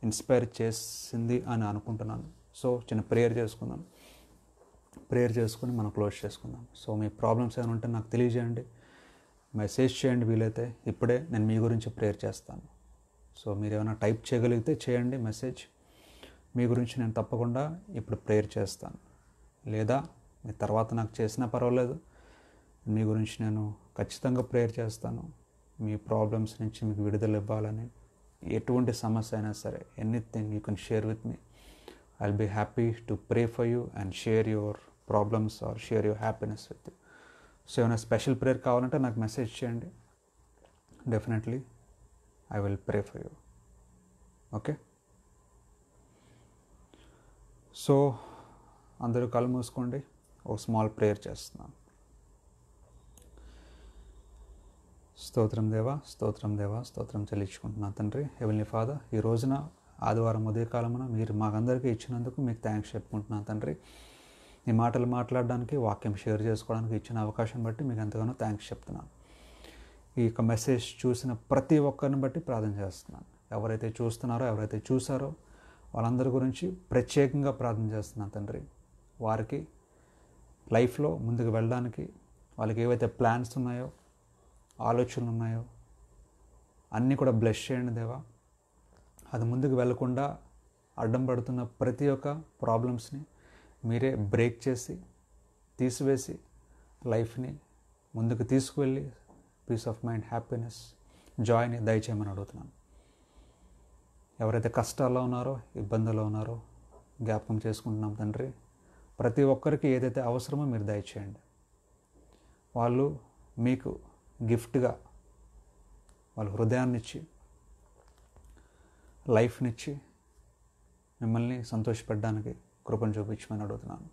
ఇన్స్పైర్ చేసింది అని అనుకుంటున్నాను. సో చిన్న ప్రేయర్ చేసుకుందాం. ప్రేయర్ చేసుకుని మనం క్లోజ్ చేసుకుందాం. సో మీ ప్రాబ్లమ్స్ ఏమైనా ఉంటే నాకు తెలియజేయండి, మెసేజ్ చేయండి. వీలైతే ఇప్పుడే నేను మీ గురించి ప్రేయర్ చేస్తాను. సో మీరు ఏమైనా టైప్ చేయగలిగితే చేయండి మెసేజ్. మీ గురించి నేను తప్పకుండా ఇప్పుడు ప్రేయర్ చేస్తాను. లేదా మీ తర్వాత నాకు చేసినా పర్వాలేదు, మీ గురించి నేను ఖచ్చితంగా ప్రేయర్ చేస్తాను. మీ ప్రాబ్లమ్స్ నుంచి మీకు విడుదల ఇవ్వాలని, ఎటువంటి సమస్య అయినా సరే, anything you can share with me. I'll be happy to pray for you and share your problems or share your happiness with you. So ఏమైనా స్పెషల్ ప్రేయర్ కావాలంటే నాకు మెసేజ్ చేయండి. Definitely I will pray for you. Okay, so అందరూ కళ్ళు మూసుకోండి. ఒక small prayer చేస్తున్నాను. స్తోత్రం దేవా, స్తోత్రం దేవా, స్తోత్రం చెల్లించుకుంటున్నాను తండ్రి. హెవెన్లీ ఫాదర్, ఈ రోజున ఆదివారం ఉదయకాలమున మీరు మాకందరికీ ఇచ్చినందుకు మీకు థ్యాంక్స్ చెప్పుకుంటున్నాను తండ్రి. ఈ మాటలు మాట్లాడడానికి, వాక్యం షేర్ చేసుకోవడానికి ఇచ్చిన అవకాశం బట్టి మీకు ఎంతగానో థ్యాంక్స్ చెప్తున్నాను. ఈ యొక్క మెసేజ్ చూసిన ప్రతి ఒక్కరిని బట్టి ప్రార్థన చేస్తున్నాను. ఎవరైతే చూస్తున్నారో, ఎవరైతే చూసారో వాళ్ళందరి గురించి ప్రత్యేకంగా ప్రార్థన చేస్తున్నాను తండ్రి. వారికి లైఫ్లో ముందుకు వెళ్ళడానికి వాళ్ళకి ఏవైతే ప్లాన్స్ ఉన్నాయో, ఆలోచనలు ఉన్నాయో అన్నీ కూడా బ్లెస్ చేయండి దేవా. అది ముందుకు వెళ్లకుండా అడ్డం పడుతున్న ప్రతి ఒక్క ప్రాబ్లమ్స్ని మీరే బ్రేక్ చేసి, తీసివేసి లైఫ్ని ముందుకు తీసుకువెళ్ళి పీస్ ఆఫ్ మైండ్, హ్యాపీనెస్, జాయ్ని దయచేయమని అడుగుతున్నాను. ఎవరైతే కష్టాల్లో ఉన్నారో, ఇబ్బందుల్లో ఉన్నారో జ్ఞాపకం చేసుకుంటున్నాం తండ్రి. ప్రతి ఒక్కరికి ఏదైతే అవసరమో మీరు దయచేయండి. వాళ్ళు మీకు గిఫ్ట్గా వాళ్ళ హృదయాన్నిచ్చి, లైఫ్నిచ్చి మిమ్మల్ని సంతోషపెట్టడానికి కృపను చూపించమని అడుగుతున్నాను.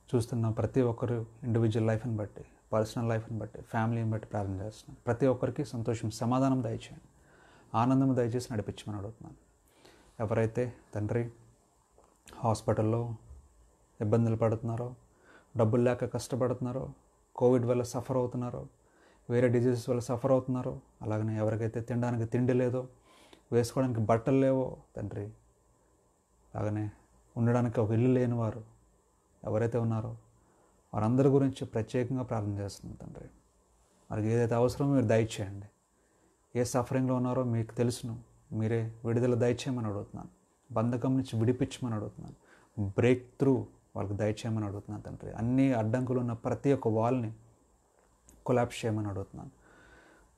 చూస్తున్న ప్రతి ఒక్కరు ఇండివిజువల్ లైఫ్ని బట్టి, పర్సనల్ లైఫ్ని బట్టి, ఫ్యామిలీని బట్టి ప్రార్థన చేస్తున్నాను. ప్రతి ఒక్కరికి సంతోషం, సమాధానం దయచేయండి, ఆనందం దయచేసి నడిపించమని అడుగుతున్నాను. ఎవరైతే తండ్రి హాస్పిటల్లో ఇబ్బందులు పడుతున్నారో, డబ్బులు లేక కష్టపడుతున్నారో, కోవిడ్ వల్ల సఫర్ అవుతున్నారో, వేరే డిజీజెస్ వల్ల సఫర్ అవుతున్నారో, అలాగనే ఎవరికైతే తినడానికి తిండి లేదో, వేసుకోవడానికి బట్టలు లేవో తండ్రి, అలాగనే ఉండడానికి ఒక ఇల్లు లేని వారు ఎవరైతే ఉన్నారో వారందరి గురించి ప్రత్యేకంగా ప్రార్థన చేస్తున్నాను తండ్రి. వారికి ఏదైతే అవసరమో మీరు దయచేయండి. ఏ సఫరింగ్లో ఉన్నారో మీకు తెలుసును, మీరే విడుదల దయచేయమని అడుగుతున్నాను. బంధకం నుంచి విడిపించమని అడుగుతున్నాను. బ్రేక్ త్రూ వాళ్ళకి దయచేయమని అడుగుతున్నాను తండ్రి. అన్ని అడ్డంకులు ఉన్న ప్రతి ఒక్క వాల్ని కొలాప్స్ చేయమని అడుగుతున్నాను.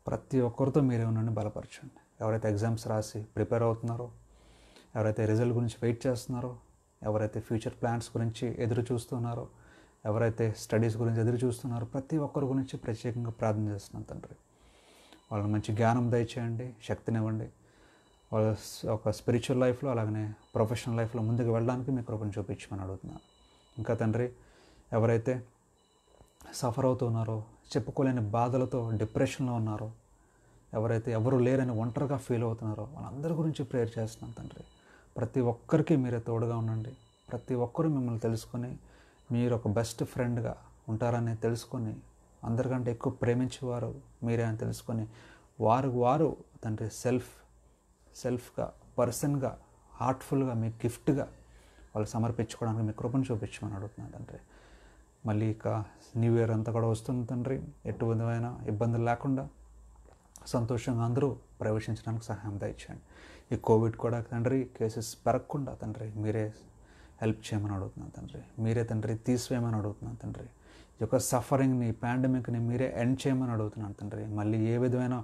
ప్రతి ఒక్కరితో మీరే ఉండండి, బలపరచండి. ఎవరైతే ఎగ్జామ్స్ రాసి ప్రిపేర్ అవుతున్నారో, ఎవరైతే రిజల్ట్ గురించి వెయిట్ చేస్తున్నారో, ఎవరైతే ఫ్యూచర్ ప్లాన్స్ గురించి ఎదురు చూస్తున్నారో, ఎవరైతే స్టడీస్ గురించి ఎదురు చూస్తున్నారో, ప్రతి ఒక్కరి గురించి ప్రత్యేకంగా ప్రార్థన చేస్తున్నాను తండ్రి. వాళ్ళకి మంచి జ్ఞానం దయచేయండి, శక్తినివ్వండి. వాళ్ళ ఒక స్పిరిచువల్ లైఫ్లో, అలాగనే ప్రొఫెషనల్ లైఫ్లో ముందుకు వెళ్ళడానికి మీ కృపను చూపించమని అడుగుతున్నాను. ఇంకా తండ్రి, ఎవరైతే సఫర్ అవుతున్నారో, చెప్పుకోలేని బాధలతో డిప్రెషన్లో ఉన్నారో, ఎవరైతే ఎవరు లేరని ఒంటరిగా ఫీల్ అవుతున్నారో వాళ్ళందరి గురించి ప్రేయర్ చేస్తున్నాను తండ్రి. ప్రతి ఒక్కరికి మీరే తోడుగా ఉండండి. ప్రతి ఒక్కరూ మిమ్మల్ని తెలుసుకొని మీరు ఒక బెస్ట్ ఫ్రెండ్గా ఉంటారని తెలుసుకొని, అందరికంటే ఎక్కువ ప్రేమించేవారు మీరే అని తెలుసుకొని, వారు తండ్రి సెల్ఫ్గా, పర్సన్గా, హార్ట్ఫుల్గా, మీ గిఫ్ట్గా వాళ్ళు సమర్పించుకోవడానికి మీ కృపను చూపించమని అడుగుతున్నాను తండ్రి. మళ్ళీ ఇక న్యూ ఇయర్ అంతా కూడా వస్తుంది తండ్రి. ఎటు విధమైన ఇబ్బందులు లేకుండా సంతోషంగా అందరూ ప్రవేశించడానికి సహాయం దయచేయండి. ఈ కోవిడ్ కూడా తండ్రి కేసెస్ పెరగకుండా తండ్రి మీరే హెల్ప్ చేయమని అడుగుతున్నాను తండ్రి. మీరే తండ్రి తీసివేయమని అడుగుతున్నాను తండ్రి. ఈ యొక్క సఫరింగ్ని, పాండమిక్ని మీరే ఎండ్ చేయమని అడుగుతున్నాను తండ్రి. మళ్ళీ ఏ విధమైన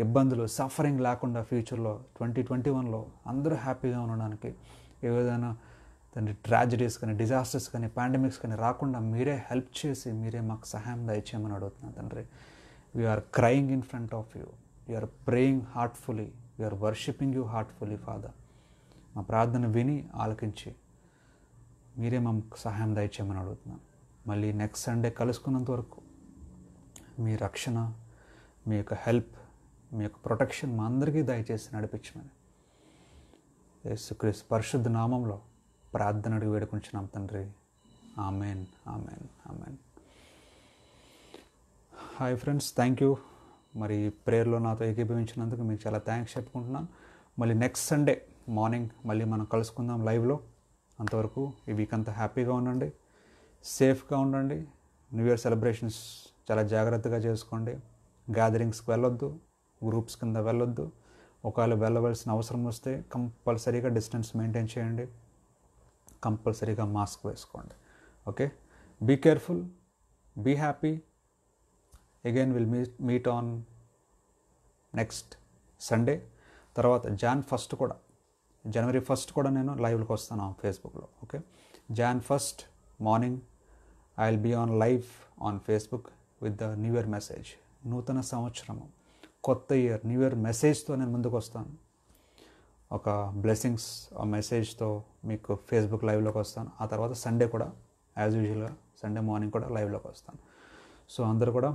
ఇబ్బందులు, సఫరింగ్ లేకుండా ఫ్యూచర్లో 2021లో అందరూ హ్యాపీగా ఉండడానికి ఏ విధమైన తండ్రి ట్రాజడీస్ కానీ, డిజాస్టర్స్ కానీ, పాండమిక్స్ కానీ రాకుండా మీరే హెల్ప్ చేసి మీరే మాకు సహాయం దయచేయమని అడుగుతున్నాను తండ్రి. We're crying in front of you, we're praying heartfully, we're worshipping you heartfully father. మా ప్రార్థన విని ఆలకించి మీరే మాకు సహాయం దయచేయమని అడుగుతున్నాను. మళ్ళీ నెక్స్ట్ సండే కలుసుకున్నంత వరకు మీ రక్షణ, మీ యొక్క హెల్ప్, మీ యొక్క ప్రొటెక్షన్ మా అందరికీ దయచేసి నడిపించమని యేసుక్రీస్తు పరిశుద్ధ నామంలో ప్రార్థన అడిగి వేడుకుంటున్నాం తండ్రి. Amen, amen, amen. Hi friends, thank you. మరి ప్రేయర్లో నాతో ఏకీభవించినందుకు మీకు చాలా థ్యాంక్స్ చెప్పుకుంటున్నాను. మళ్ళీ నెక్స్ట్ సండే మార్నింగ్ మళ్ళీ మనం కలుసుకుందాం లైవ్లో. అంతవరకు ఈ వీక్ అంతా హ్యాపీగా ఉండండి, సేఫ్గా ఉండండి. న్యూ ఇయర్ సెలబ్రేషన్స్ చాలా జాగ్రత్తగా చేసుకోండి. గ్యాదరింగ్స్కి వెళ్ళొద్దు, గ్రూప్స్ కింద వెళ్ళొద్దు. ఒకవేళ వెళ్ళవలసిన అవసరం వస్తే కంపల్సరీగా డిస్టెన్స్ మెయింటైన్ చేయండి, కంపల్సరీగా మాస్క్ వేసుకోండి. Okay, be careful, be happy. Again will meet on next Sunday. తర్వాత జనవరి 1st కూడా నేను లైవ్లోకి వస్తాను ఫేస్బుక్లో. Okay, Jan 1st morning I will be on live on Facebook with the new year message. నూతన సంవత్సరము, కొత్త ఇయర్, న్యూ ఇయర్ మెసేజ్తో నేను ముందుకు వస్తాను. ఒక బ్లెస్సింగ్స్ మెసేజ్తో మీకు ఫేస్బుక్ లైవ్లోకి వస్తాను. ఆ తర్వాత సండే కూడా యాజ్ యూజువల్గా సండే మార్నింగ్ కూడా లైవ్లోకి వస్తాను. సో అందరూ కూడా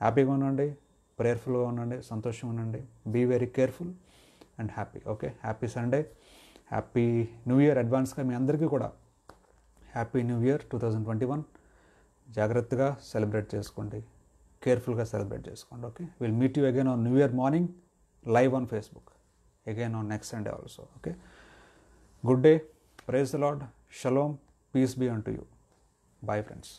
హ్యాపీగా ఉండండి, ప్రేయర్ఫుల్గా ఉండండి, సంతోషంగా ఉండండి. Be very careful and happy. Okay, happy Sunday, happy new year అడ్వాన్స్గా మీ అందరికీ కూడా హ్యాపీ న్యూ ఇయర్ 2021. జాగ్రత్తగా సెలబ్రేట్ చేసుకోండి, కేర్ఫుల్గా సెలబ్రేట్ చేసుకోండి. Okay, will meet you again on new year morning live on Facebook again on next Sunday also. Okay, good day, praise the Lord, shalom, peace be unto you. Bye friends.